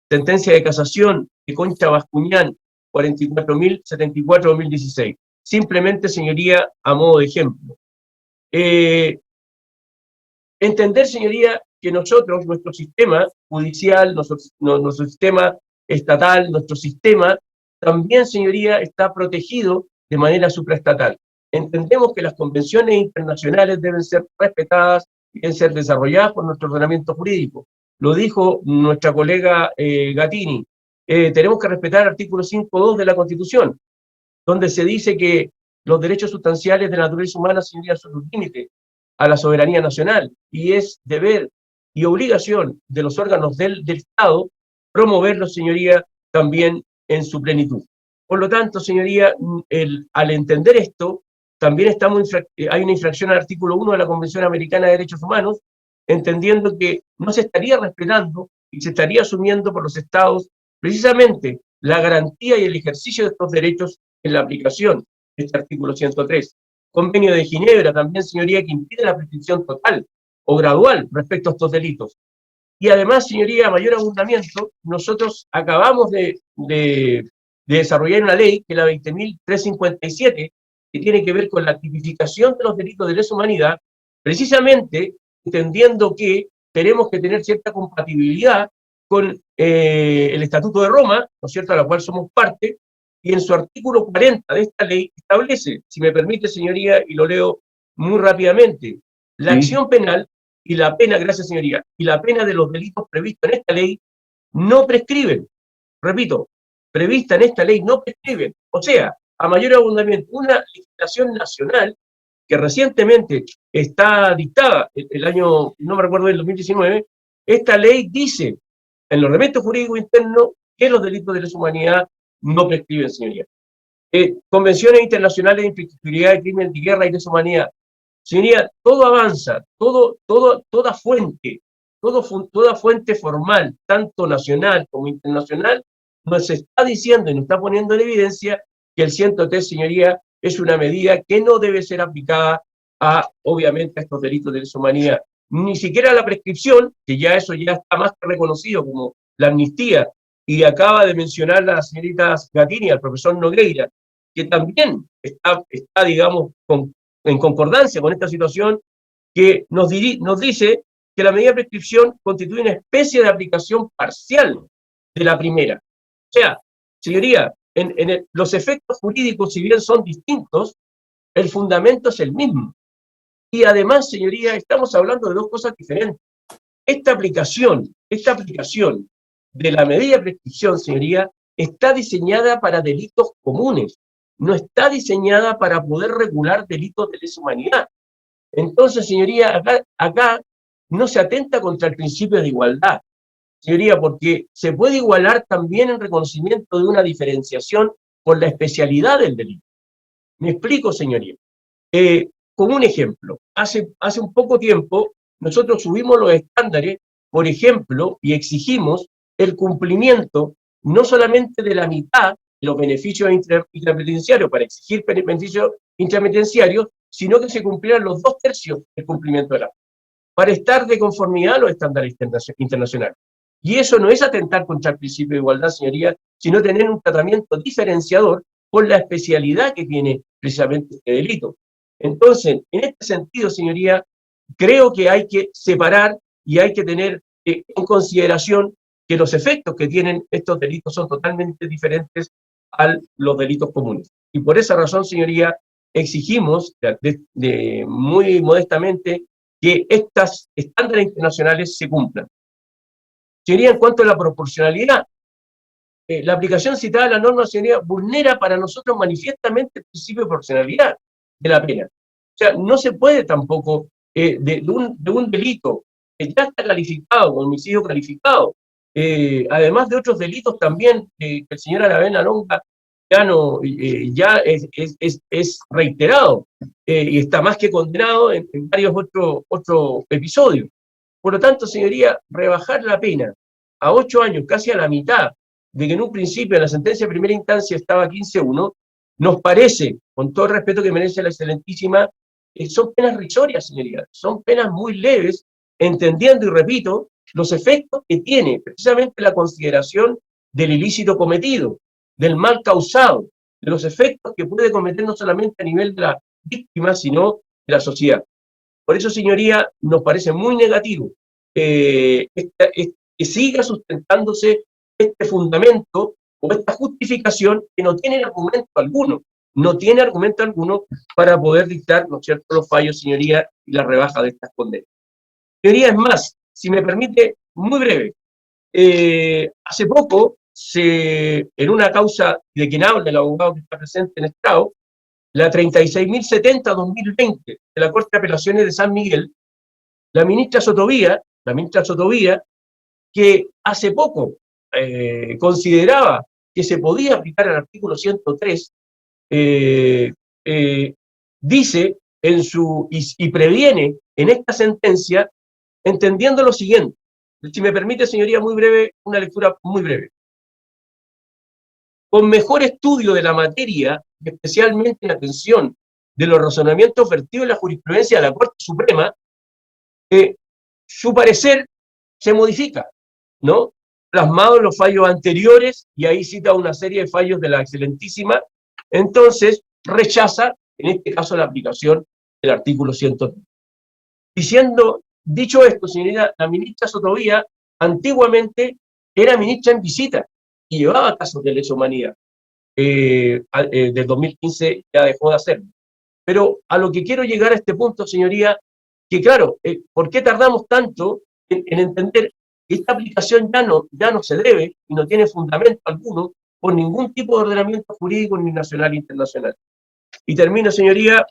Sentencia de casación de Concha Bascuñán, 44.074 2016. Simplemente, señoría, a modo de ejemplo. Entender, señoría, que nosotros, nuestro sistema judicial, nuestro sistema estatal, nuestro sistema, también, señoría, está protegido de manera supraestatal. entendemos que las convenciones internacionales deben ser respetadas y deben ser desarrolladas por nuestro ordenamiento jurídico. Lo dijo nuestra colega Gattini. Tenemos que respetar el artículo 5.2 de la Constitución, donde se dice que los derechos sustanciales de la naturaleza humana, señorías, son un límite a la soberanía nacional, y es deber y obligación de los órganos del Estado promoverlos, señoría, también en su plenitud. Por lo tanto, señoría, al entender esto, también hay una infracción al artículo 1 de la Convención Americana de Derechos Humanos, entendiendo que no se estaría respetando y se estaría asumiendo por los Estados precisamente la garantía y el ejercicio de estos derechos en la aplicación de este artículo 103. Convenio de Ginebra también, señoría, que impide la prescripción total o gradual respecto a estos delitos. Y además, señoría, a mayor abundamiento, nosotros acabamos de desarrollar una ley, que es la 20.357, que tiene que ver con la tipificación de los delitos de lesa humanidad, precisamente entendiendo que tenemos que tener cierta compatibilidad con el Estatuto de Roma, ¿no es cierto?, a la cual somos parte, y en su artículo 40 de esta ley establece, si me permite, señoría, y lo leo muy rápidamente, la acción penal y la pena, gracias señoría, y la pena de los delitos previstos en esta ley no prescriben. Repito, prevista en esta ley no prescriben. O sea, a mayor abundamiento, una legislación nacional que recientemente está dictada, el año, no me recuerdo, el 2019, esta ley dice en el ordenamiento jurídico interno que los delitos de lesa humanidad no prescriben, señoría. Convenciones internacionales de imprescriptibilidad de crimen de guerra y lesa humanidad. Señoría, todo avanza, toda fuente formal, tanto nacional como internacional, nos está diciendo y nos está poniendo en evidencia que el 103, señoría, es una medida que no debe ser aplicada obviamente, a estos delitos de lesa humanidad. Ni siquiera la prescripción, que ya eso ya está más que reconocido como la amnistía, y acaba de mencionar la señorita Gattini, al profesor Nogueira, que también está digamos, en concordancia con esta situación, que nos dice que la medida de prescripción constituye una especie de aplicación parcial de la primera. O sea, señoría, los efectos jurídicos, si bien son distintos, el fundamento es el mismo. Y además, señoría, estamos hablando de dos cosas diferentes. Esta aplicación de la medida de prescripción, señoría, está diseñada para delitos comunes, no está diseñada para poder regular delitos de lesa humanidad. Entonces, señoría, acá no se atenta contra el principio de igualdad, señoría, porque se puede igualar también en reconocimiento de una diferenciación por la especialidad del delito. Me explico, señoría. Como un ejemplo, hace un poco tiempo nosotros subimos los estándares, por ejemplo, y exigimos el cumplimiento no solamente de la mitad de los beneficios intrapenitenciarios para exigir beneficios intrapenitenciarios, sino que se cumplieran los 2/3 del cumplimiento de la pena, para estar de conformidad a los estándares internacionales. Y eso no es atentar contra el principio de igualdad, señoría, sino tener un tratamiento diferenciador por la especialidad que tiene precisamente este delito. Entonces, en este sentido, señoría, creo que hay que separar y hay que tener en consideración que los efectos que tienen estos delitos son totalmente diferentes a los delitos comunes. Y por esa razón, señoría, exigimos muy modestamente que estos estándares internacionales se cumplan. Señoría, en cuanto a la proporcionalidad, la aplicación citada de la norma, señoría, vulnera para nosotros manifiestamente el principio de proporcionalidad de la pena. O sea, no se puede tampoco de un delito que ya está calificado, con homicidio calificado, además de otros delitos también que el señor Aravena Longa ya es reiterado y está más que condenado en varios otros episodios. Por lo tanto, señoría, rebajar la pena a 8 años, casi a la mitad, de que en un principio en la sentencia de primera instancia estaba 15-1, nos parece, con todo el respeto que merece la excelentísima, son penas risorias, señoría, son penas muy leves, entendiendo, y repito, los efectos que tiene precisamente la consideración del ilícito cometido, del mal causado, de los efectos que puede cometer no solamente a nivel de la víctima, sino de la sociedad. Por eso, señoría, nos parece muy negativo que siga sustentándose este fundamento o esta justificación que no tiene argumento alguno. no tiene argumento alguno para poder dictar, ¿no es cierto?, los fallos, señoría, y la rebaja de estas condenas. Señoría, es más, si me permite, muy breve. Hace poco, en una causa de quien habla, el abogado que está presente en Estado, la 36.070-2020 de la Corte de Apelaciones de San Miguel, la ministra Sotovía, que hace poco consideraba que se podía aplicar el artículo 103, dice y previene en esta sentencia, entendiendo lo siguiente. Si me permite, señoría, muy breve, una lectura muy breve. Con mejor estudio de la materia, especialmente en atención de los razonamientos vertidos en la jurisprudencia de la Corte Suprema, su parecer se modifica, ¿no? Plasmado en los fallos anteriores, y ahí cita una serie de fallos de la excelentísima, entonces rechaza, en este caso, la aplicación del artículo 103. Dicho esto, señorita, la ministra Sotovía antiguamente era ministra en visita y llevaba casos de lesa humanidad. Del 2015 ya dejó de hacerlo. Pero a lo que quiero llegar a este punto, señoría, que claro, ¿por qué tardamos tanto en entender que esta aplicación ya no se debe y no tiene fundamento alguno por ningún tipo de ordenamiento jurídico ni nacional ni internacional? Y termino, señoría,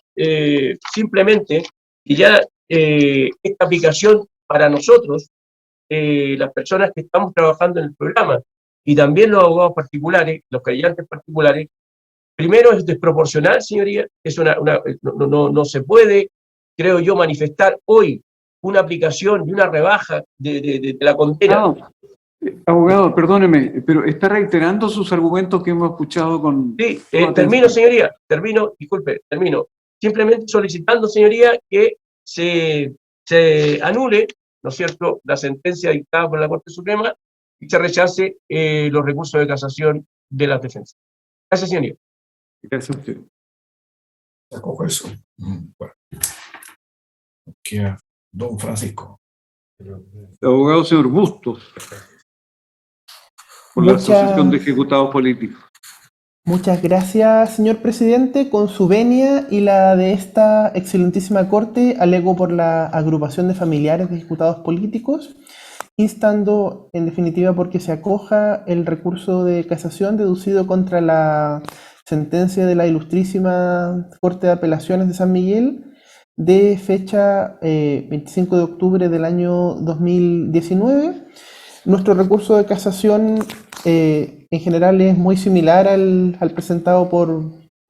simplemente que ya esta aplicación para nosotros, las personas que estamos trabajando en el programa y también los abogados particulares, los creyentes particulares, primero es desproporcional, señoría, no se puede, creo yo, manifestar hoy una aplicación y una rebaja de la condena. Abogado, perdóneme, pero está reiterando sus argumentos que hemos escuchado con... Sí, termino, señoría, termino. Simplemente solicitando, señoría, que se anule, ¿no es cierto?, la sentencia dictada por la Corte Suprema y se rechace los recursos de casación de las defensas. Gracias, señoría. Gracias a usted. Acojo eso. Bueno. Queda don Francisco. Abogado señor Bustos, por la Asociación de Ejecutados Políticos. Muchas gracias, señor presidente. Con su venia y la de esta excelentísima Corte, alego por la agrupación de familiares de ejecutados políticos, instando en definitiva porque se acoja el recurso de casación deducido contra la sentencia de la Ilustrísima Corte de Apelaciones de San Miguel de fecha 25 de octubre del año 2019. Nuestro recurso de casación en general es muy similar al presentado por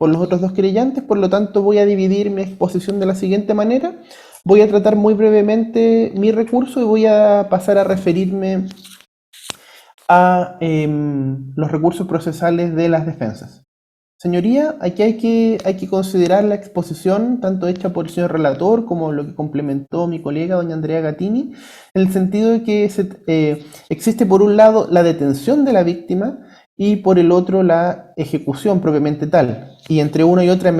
los otros dos querellantes, por lo tanto voy a dividir mi exposición de la siguiente manera. Voy a tratar muy brevemente mi recurso y voy a pasar a referirme a los recursos procesales de las defensas. Señoría, aquí hay que considerar la exposición tanto hecha por el señor relator como lo que complementó mi colega doña Andrea Gattini, en el sentido de que existe por un lado la detención de la víctima y por el otro la ejecución propiamente tal. Y entre una y otra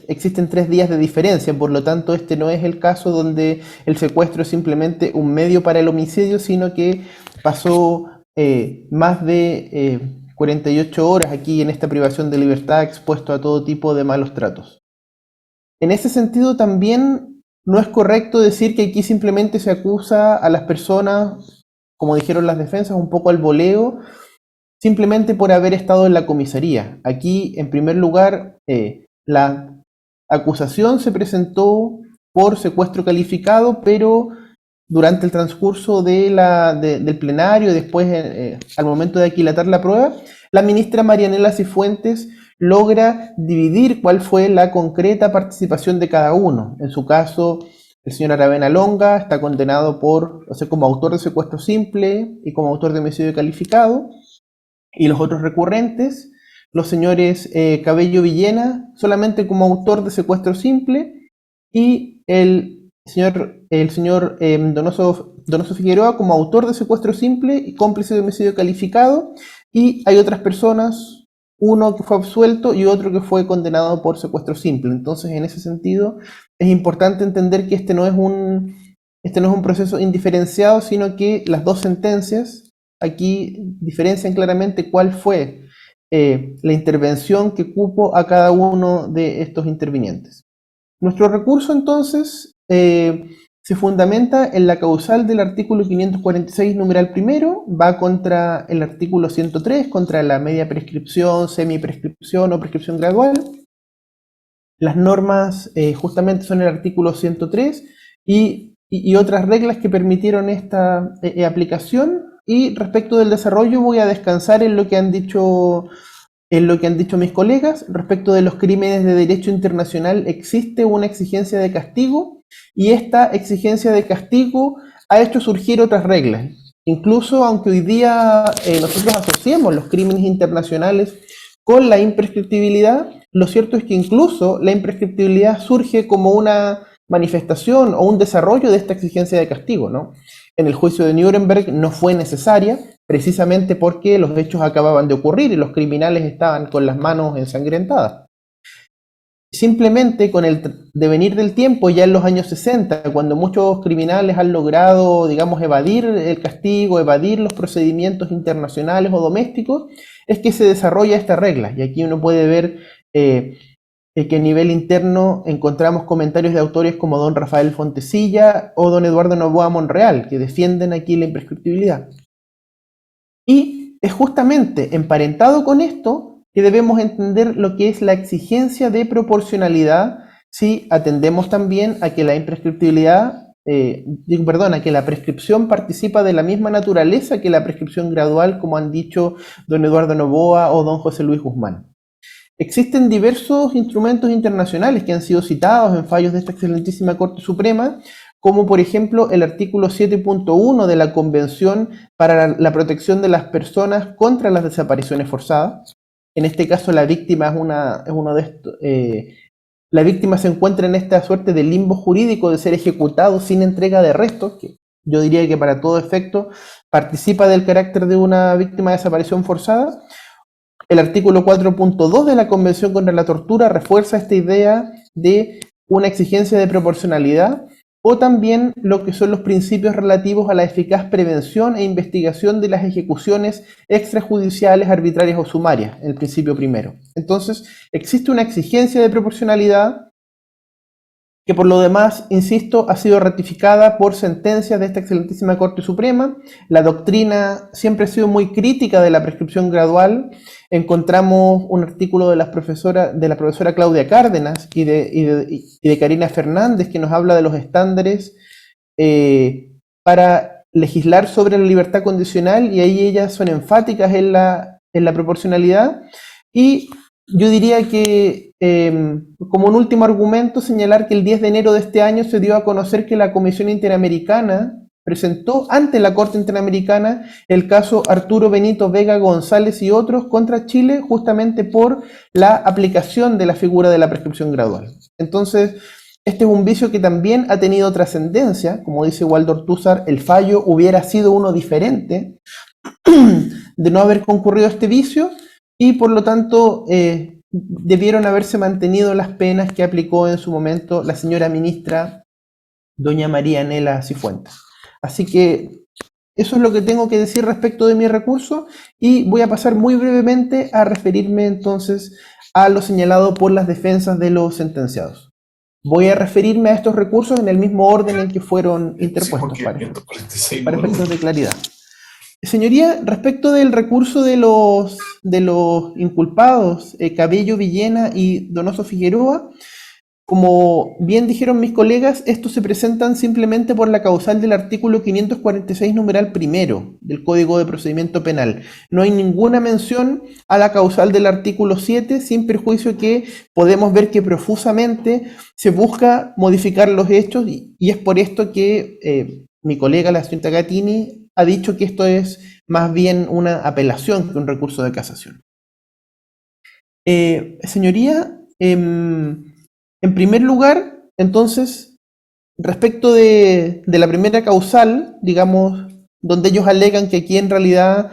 existen 3 días de diferencia, por lo tanto este no es el caso donde el secuestro es simplemente un medio para el homicidio, sino que pasó más de 48 horas aquí en esta privación de libertad expuesto a todo tipo de malos tratos. En ese sentido también no es correcto decir que aquí simplemente se acusa a las personas, como dijeron las defensas, un poco al voleo, simplemente por haber estado en la comisaría. Aquí, en primer lugar, la acusación se presentó por secuestro calificado, pero durante el transcurso del plenario, después al momento de aquilatar la prueba, la ministra Marianela Cifuentes logra dividir cuál fue la concreta participación de cada uno. En su caso, el señor Aravena Longa está condenado como autor de secuestro simple y como autor de homicidio calificado, y los otros recurrentes, los señores Cabello Villena, solamente como autor de secuestro simple, y el señor Donoso Figueroa como autor de secuestro simple y cómplice de homicidio calificado, y hay otras personas, uno que fue absuelto y otro que fue condenado por secuestro simple. Entonces, en ese sentido, es importante entender que este no es un proceso indiferenciado, sino que las dos sentencias aquí diferencian claramente cuál fue la intervención que cupo a cada uno de estos intervinientes. Nuestro recurso, entonces, se fundamenta en la causal del artículo 546, numeral primero, va contra el artículo 103, contra la media prescripción, semiprescripción o prescripción gradual. Las normas justamente son el artículo 103 y otras reglas que permitieron esta aplicación. Y respecto del desarrollo voy a descansar en lo que han dicho mis colegas. Respecto de los crímenes de derecho internacional existe una exigencia de castigo y esta exigencia de castigo ha hecho surgir otras reglas. Incluso aunque hoy día nosotros asociemos los crímenes internacionales con la imprescriptibilidad, lo cierto es que incluso la imprescriptibilidad surge como una manifestación o un desarrollo de esta exigencia de castigo, ¿no? En el juicio de Nuremberg no fue necesaria, precisamente porque los hechos acababan de ocurrir y los criminales estaban con las manos ensangrentadas. Simplemente con el devenir del tiempo, ya en los años 60, cuando muchos criminales han logrado, digamos, evadir el castigo, evadir los procedimientos internacionales o domésticos, es que se desarrolla esta regla. Y aquí uno puede ver que a nivel interno encontramos comentarios de autores como don Rafael Fontecilla o don Eduardo Novoa Monreal, que defienden aquí la imprescriptibilidad. Y es justamente emparentado con esto que debemos entender lo que es la exigencia de proporcionalidad si atendemos también a que la imprescriptibilidad, a que la prescripción participa de la misma naturaleza que la prescripción gradual, como han dicho don Eduardo Novoa o don José Luis Guzmán. Existen diversos instrumentos internacionales que han sido citados en fallos de esta excelentísima Corte Suprema, como por ejemplo el artículo 7.1 de la Convención para la Protección de las Personas contra las Desapariciones Forzadas. En este caso la víctima la víctima se encuentra en esta suerte de limbo jurídico de ser ejecutado sin entrega de restos, que yo diría que para todo efecto participa del carácter de una víctima de desaparición forzada. El artículo 4.2 de la Convención contra la Tortura refuerza esta idea de una exigencia de proporcionalidad, o también lo que son los principios relativos a la eficaz prevención e investigación de las ejecuciones extrajudiciales, arbitrarias o sumarias, el principio primero. Entonces, existe una exigencia de proporcionalidad que por lo demás, insisto, ha sido ratificada por sentencias de esta excelentísima Corte Suprema. La doctrina siempre ha sido muy crítica de la prescripción gradual. Encontramos un artículo de la profesora Claudia Cárdenas y de Karina Fernández que nos habla de los estándares para legislar sobre la libertad condicional, y ahí ellas son enfáticas en la proporcionalidad. Y yo diría que, como un último argumento, señalar que el 10 de enero de este año se dio a conocer que la Comisión Interamericana presentó ante la Corte Interamericana el caso Arturo Benito Vega González y otros contra Chile, justamente por la aplicación de la figura de la prescripción gradual. Entonces, este es un vicio que también ha tenido trascendencia. Como dice Waldo Ortúzar, el fallo hubiera sido uno diferente de no haber concurrido este vicio, y por lo tanto debieron haberse mantenido las penas que aplicó en su momento la señora ministra doña María Anela Cifuentes. Así que eso es lo que tengo que decir respecto de mi recurso, y voy a pasar muy brevemente a referirme entonces a lo señalado por las defensas de los sentenciados. Voy a referirme a estos recursos en el mismo orden en que fueron interpuestos, para efectos de claridad. Señoría, respecto del recurso de los inculpados Cabello, Villena y Donoso Figueroa, como bien dijeron mis colegas, estos se presentan simplemente por la causal del artículo 546, numeral primero del Código de Procedimiento Penal. No hay ninguna mención a la causal del artículo 7, sin perjuicio que podemos ver que profusamente se busca modificar los hechos, y es por esto que mi colega, la señora Gatini, ha dicho que esto es más bien una apelación que un recurso de casación. Señoría, en primer lugar, entonces, respecto de la primera causal, digamos, donde ellos alegan que aquí en realidad,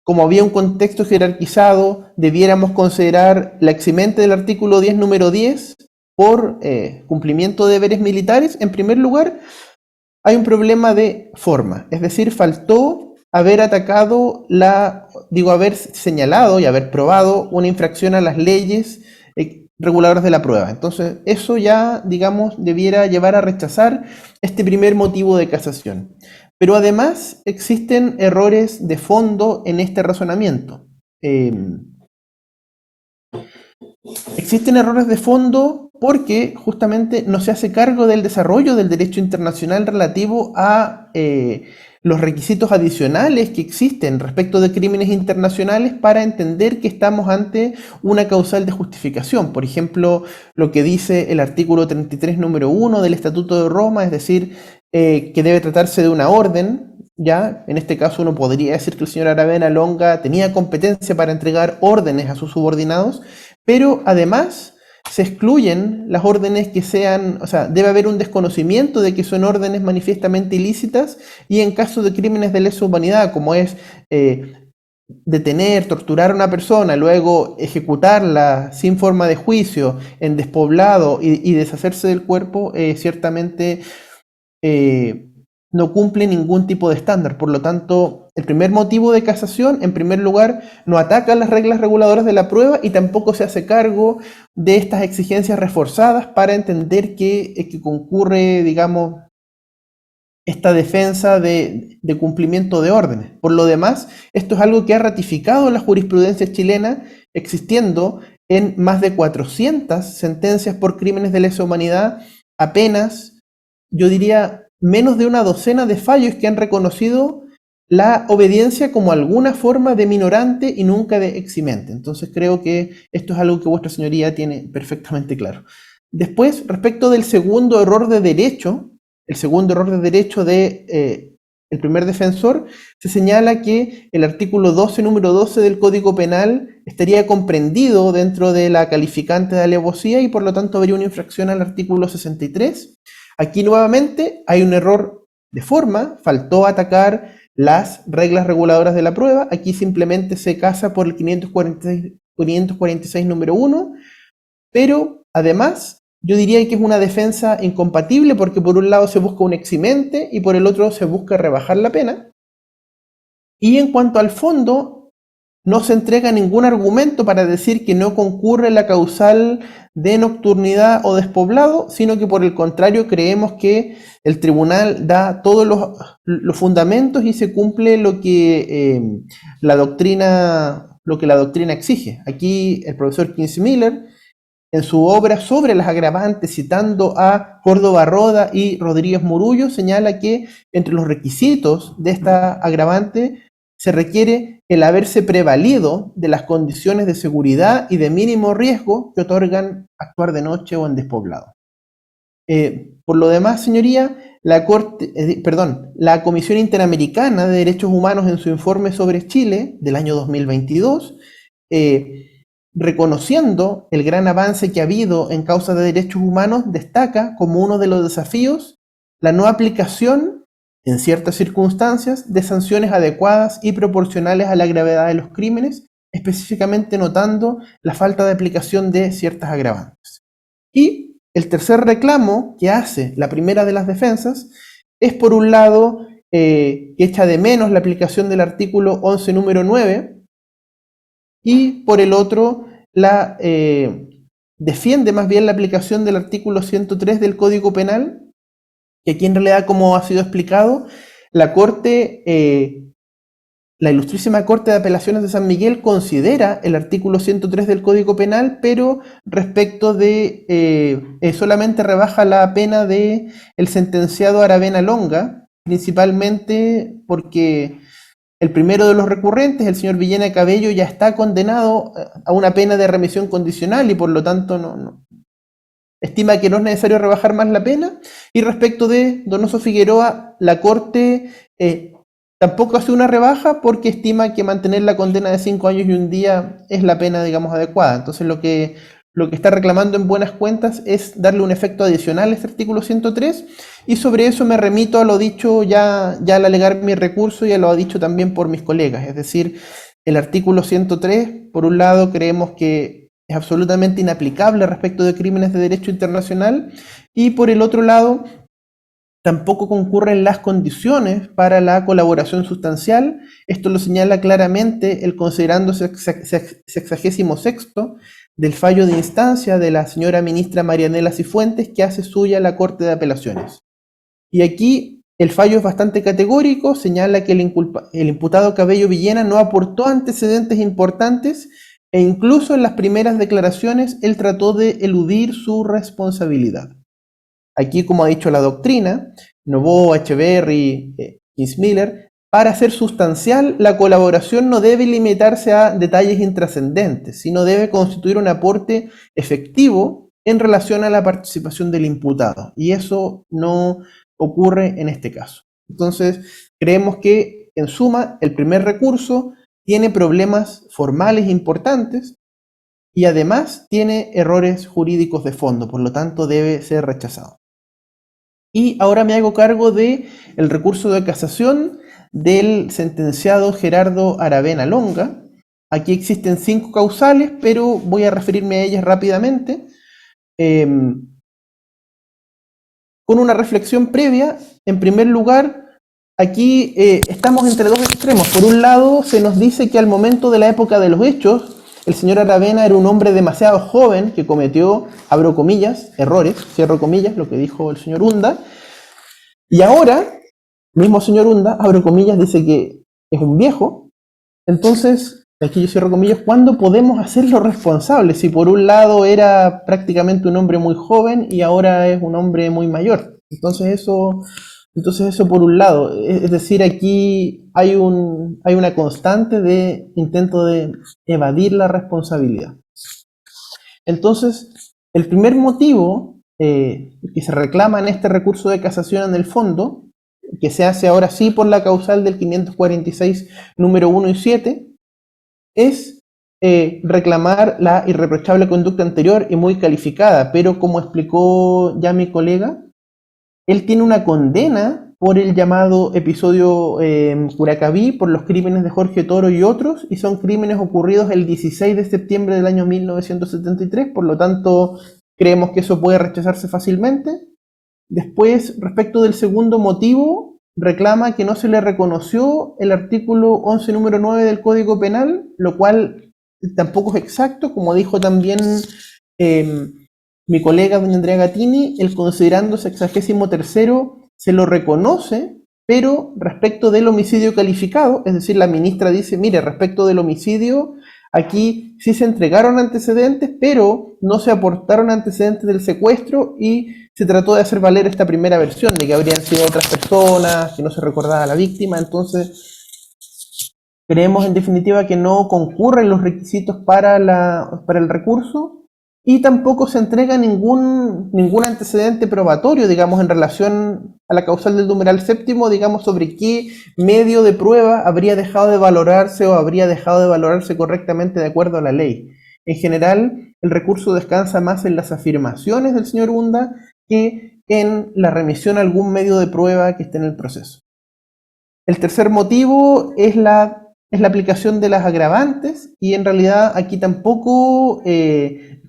como había un contexto jerarquizado, debiéramos considerar la eximente del artículo 10, número 10, por cumplimiento de deberes militares. En primer lugar, hay un problema de forma, es decir, faltó haber atacado haber señalado y haber probado una infracción a las leyes reguladoras de la prueba. Entonces, eso ya, digamos, debiera llevar a rechazar este primer motivo de casación. Pero además existen errores de fondo en este razonamiento. Existen errores de fondo porque justamente no se hace cargo del desarrollo del derecho internacional relativo a los requisitos adicionales que existen respecto de crímenes internacionales para entender que estamos ante una causal de justificación. Por ejemplo, lo que dice el artículo 33, número 1 del Estatuto de Roma, es decir, que debe tratarse de una orden. Ya, en este caso uno podría decir que el señor Aravena Longa tenía competencia para entregar órdenes a sus subordinados, pero además se excluyen las órdenes que sean, o sea, debe haber un desconocimiento de que son órdenes manifiestamente ilícitas, y en caso de crímenes de lesa humanidad, como es detener, torturar a una persona, luego ejecutarla sin forma de juicio en despoblado y deshacerse del cuerpo, ciertamente no cumple ningún tipo de estándar. Por lo tanto, el primer motivo de casación, en primer lugar, no ataca las reglas reguladoras de la prueba y tampoco se hace cargo de estas exigencias reforzadas para entender que concurre, digamos, esta defensa de cumplimiento de órdenes. Por lo demás, esto es algo que ha ratificado la jurisprudencia chilena, existiendo en más de 400 sentencias por crímenes de lesa humanidad, apenas, yo diría, menos de una docena de fallos que han reconocido la obediencia como alguna forma de minorante y nunca de eximente. Entonces creo que esto es algo que vuestra señoría tiene perfectamente claro. Después, respecto del segundo error de derecho, el primer defensor, se señala que el artículo 12, número 12 del Código Penal estaría comprendido dentro de la calificante de alevosía y por lo tanto habría una infracción al artículo 63. Aquí nuevamente hay un error de forma, faltó atacar las reglas reguladoras de la prueba. Aquí simplemente se casa por el 546 número 1, pero además yo diría que es una defensa incompatible porque por un lado se busca un eximente y por el otro se busca rebajar la pena. Y en cuanto al fondo, no se entrega ningún argumento para decir que no concurre la causal de nocturnidad o despoblado, sino que por el contrario creemos que el tribunal da todos los fundamentos y se cumple lo que la doctrina exige. Aquí el profesor Kinsmiller, en su obra sobre las agravantes, citando a Córdoba Roda y Rodríguez Murullo, señala que entre los requisitos de esta agravante se requiere el haberse prevalido de las condiciones de seguridad y de mínimo riesgo que otorgan actuar de noche o en despoblado. Por lo demás, señoría, la Comisión Interamericana de Derechos Humanos, en su informe sobre Chile del año 2022, reconociendo el gran avance que ha habido en causa de derechos humanos, destaca como uno de los desafíos la no aplicación en ciertas circunstancias de sanciones adecuadas y proporcionales a la gravedad de los crímenes, específicamente notando la falta de aplicación de ciertas agravantes. Y el tercer reclamo que hace la primera de las defensas es, por un lado, que echa de menos la aplicación del artículo 11, número 9, y por el otro, defiende más bien la aplicación del artículo 103 del Código Penal, que aquí en realidad, como ha sido explicado, la Ilustrísima Corte de Apelaciones de San Miguel considera el artículo 103 del Código Penal, pero respecto de solamente rebaja la pena de el sentenciado Aravena Longa, principalmente porque el primero de los recurrentes, el señor Villena Cabello, ya está condenado a una pena de remisión condicional y por lo tanto estima que no es necesario rebajar más la pena. Y respecto de Donoso Figueroa, la Corte tampoco hace una rebaja porque estima que mantener la condena de 5 años y un día es la pena, digamos, adecuada. Entonces lo que está reclamando en buenas cuentas es darle un efecto adicional a este artículo 103, y sobre eso me remito a lo dicho ya al alegar mi recurso y a lo ha dicho también por mis colegas. Es decir, el artículo 103, por un lado, creemos que es absolutamente inaplicable respecto de crímenes de derecho internacional, y por el otro lado, tampoco concurren las condiciones para la colaboración sustancial. Esto lo señala claramente el considerando 66 del fallo de instancia de la señora ministra Marianela Cifuentes, que hace suya la Corte de Apelaciones. Y aquí el fallo es bastante categórico, señala que el imputado Cabello Villena no aportó antecedentes importantes e incluso en las primeras declaraciones él trató de eludir su responsabilidad. Aquí, como ha dicho la doctrina, Novoa, Echeverry, Kinsmiller, para ser sustancial, la colaboración no debe limitarse a detalles intrascendentes, sino debe constituir un aporte efectivo en relación a la participación del imputado. Y eso no ocurre en este caso. Entonces, creemos que, en suma, el primer recurso tiene problemas formales importantes y además tiene errores jurídicos de fondo, por lo tanto debe ser rechazado. Y ahora me hago cargo del recurso de casación del sentenciado Gerardo Aravena Longa. Aquí existen 5 causales, pero voy a referirme a ellas rápidamente. Con una reflexión previa, en primer lugar, aquí estamos entre dos extremos. Por un lado, se nos dice que al momento de la época de los hechos, el señor Aravena era un hombre demasiado joven que cometió, abro comillas, errores, cierro comillas, lo que dijo el señor Unda. Y ahora, mismo señor Unda, abro comillas, dice que es un viejo. Entonces, aquí yo cierro comillas, ¿cuándo podemos hacerlo responsable? Si por un lado era prácticamente un hombre muy joven y ahora es un hombre muy mayor. Entonces eso por un lado. Es decir, aquí hay una constante de intento de evadir la responsabilidad. Entonces, el primer motivo que se reclama en este recurso de casación en el fondo, que se hace ahora sí por la causal del 546 número 1 y 7, es reclamar la irreprochable conducta anterior y muy calificada, pero como explicó ya mi colega, él tiene una condena por el llamado episodio Curacaví, por los crímenes de Jorge Toro y otros, y son crímenes ocurridos el 16 de septiembre del año 1973, por lo tanto creemos que eso puede rechazarse fácilmente. Después, respecto del segundo motivo, reclama que no se le reconoció el artículo 11 número 9 del Código Penal, lo cual tampoco es exacto, como dijo también mi colega doña Andrea Gattini, el considerando 63º se lo reconoce, pero respecto del homicidio calificado, es decir, la ministra dice, mire, respecto del homicidio, aquí sí se entregaron antecedentes, pero no se aportaron antecedentes del secuestro y se trató de hacer valer esta primera versión, de que habrían sido otras personas, que no se recordaba a la víctima. Entonces, creemos en definitiva que no concurren los requisitos para el recurso y tampoco se entrega ningún antecedente probatorio, digamos, en relación a la causal del numeral séptimo, digamos, sobre qué medio de prueba habría dejado de valorarse o habría dejado de valorarse correctamente de acuerdo a la ley. En general, el recurso descansa más en las afirmaciones del señor Unda que en la remisión a algún medio de prueba que esté en el proceso. El tercer motivo es la aplicación de las agravantes, y en realidad aquí tampoco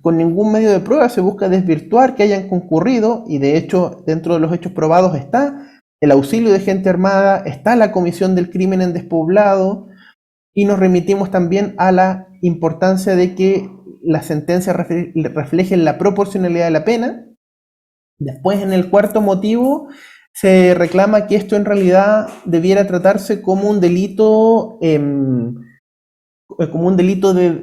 con ningún medio de prueba se busca desvirtuar que hayan concurrido, y de hecho dentro de los hechos probados está el auxilio de gente armada, está la comisión del crimen en despoblado, y nos remitimos también a la importancia de que las sentencias reflejen la proporcionalidad de la pena. Después, en el cuarto motivo, se reclama que esto en realidad debiera tratarse como un delito de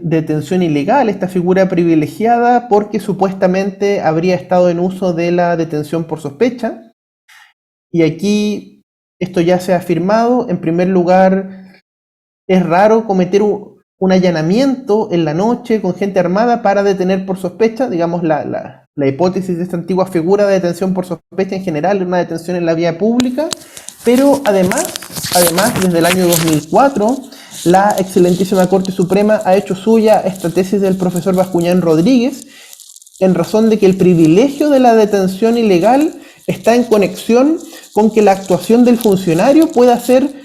detención ilegal, esta figura privilegiada, porque supuestamente habría estado en uso de la detención por sospecha. Y aquí esto ya se ha afirmado. En primer lugar, es raro cometer un allanamiento en la noche con gente armada para detener por sospecha. Digamos, la hipótesis de esta antigua figura de detención por sospecha en general, una detención en la vía pública, pero además, desde el año 2004, la excelentísima Corte Suprema ha hecho suya esta tesis del profesor Bascuñán Rodríguez, en razón de que el privilegio de la detención ilegal está en conexión con que la actuación del funcionario pueda ser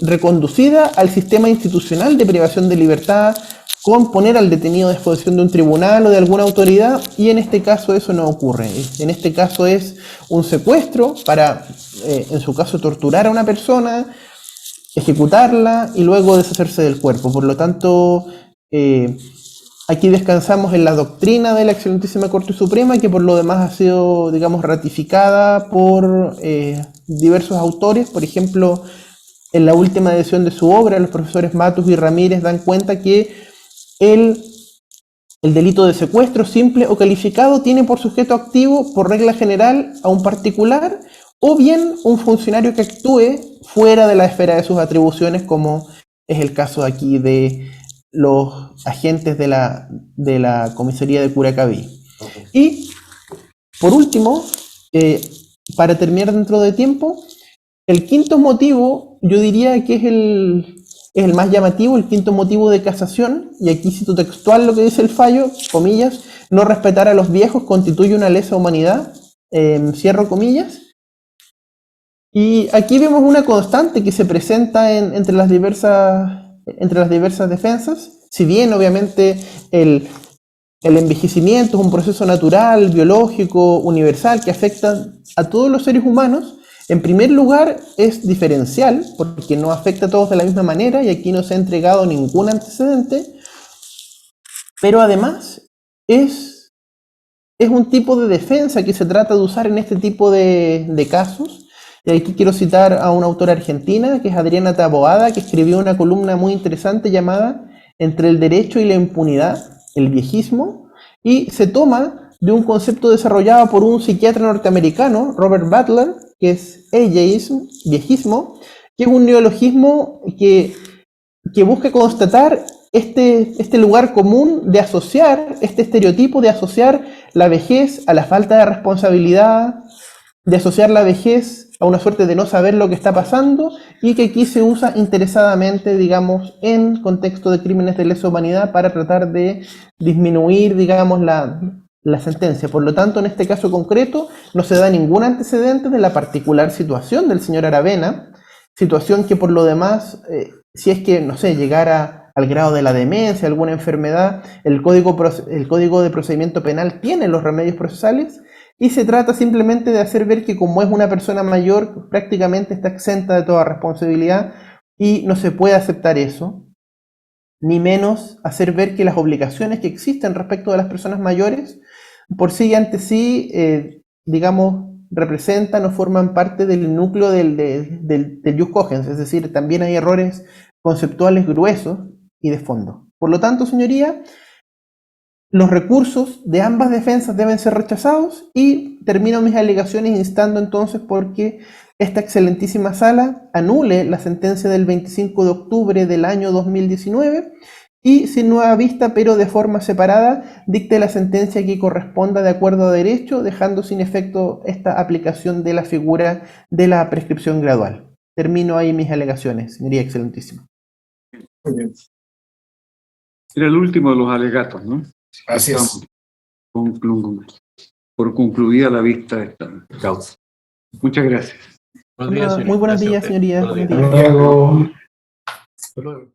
reconducida al sistema institucional de privación de libertad con poner al detenido a disposición de un tribunal o de alguna autoridad, y en este caso eso no ocurre. En este caso es un secuestro para, en su caso, torturar a una persona, ejecutarla y luego deshacerse del cuerpo. Por lo tanto, aquí descansamos en la doctrina de la excelentísima Corte Suprema, que por lo demás ha sido, digamos, ratificada por diversos autores. Por ejemplo, en la última edición de su obra, los profesores Matus y Ramírez dan cuenta que el delito de secuestro simple o calificado tiene por sujeto activo, por regla general, a un particular o bien un funcionario que actúe fuera de la esfera de sus atribuciones, como es el caso aquí de los agentes de la comisaría de Curacaví. Y, por último, para terminar dentro de tiempo, el quinto motivo, yo diría que es el más llamativo, el quinto motivo de casación, y aquí cito textual lo que dice el fallo, comillas: no respetar a los viejos constituye una lesa humanidad, cierro comillas. Y aquí vemos una constante que se presenta entre las diversas defensas. Si bien obviamente el envejecimiento es un proceso natural, biológico, universal, que afecta a todos los seres humanos, en primer lugar es diferencial, porque no afecta a todos de la misma manera, y aquí no se ha entregado ningún antecedente, pero además es un tipo de defensa que se trata de usar en este tipo de casos. Y aquí quiero citar a una autora argentina, que es Adriana Taboada, que escribió una columna muy interesante llamada Entre el derecho y la impunidad, el viejismo, y se toma de un concepto desarrollado por un psiquiatra norteamericano, Robert Butler, que es ageism, viejismo, que es un neologismo que busca constatar este lugar común de asociar, este estereotipo de asociar la vejez a la falta de responsabilidad, de asociar la vejez a una suerte de no saber lo que está pasando, y que aquí se usa interesadamente, digamos, en contexto de crímenes de lesa humanidad para tratar de disminuir, digamos, la sentencia. Por lo tanto, en este caso concreto, no se da ningún antecedente de la particular situación del señor Aravena, situación que por lo demás, si es que, no sé, llegara al grado de la demencia, alguna enfermedad, el Código de Procedimiento Penal tiene los remedios procesales, y se trata simplemente de hacer ver que como es una persona mayor, prácticamente está exenta de toda responsabilidad, y no se puede aceptar eso, ni menos hacer ver que las obligaciones que existen respecto de las personas mayores, por sí y ante sí, digamos, representan o forman parte del núcleo del jus cogens, es decir, también hay errores conceptuales gruesos y de fondo. Por lo tanto, señoría, los recursos de ambas defensas deben ser rechazados, y termino mis alegaciones instando entonces porque esta excelentísima sala anule la sentencia del 25 de octubre del año 2019 y, sin nueva vista pero de forma separada, dicte la sentencia que corresponda de acuerdo a derecho, dejando sin efecto esta aplicación de la figura de la prescripción gradual. Termino ahí mis alegaciones, señoría excelentísima. Muy bien. Era el último de los alegatos, ¿no? Así es. Estamos por concluida la vista de esta causa. Muchas gracias. Buenos días, señorita. Muy buenos días, Gracias a usted. señoría. Buenos días. Buenos días. Hasta luego. Hasta luego.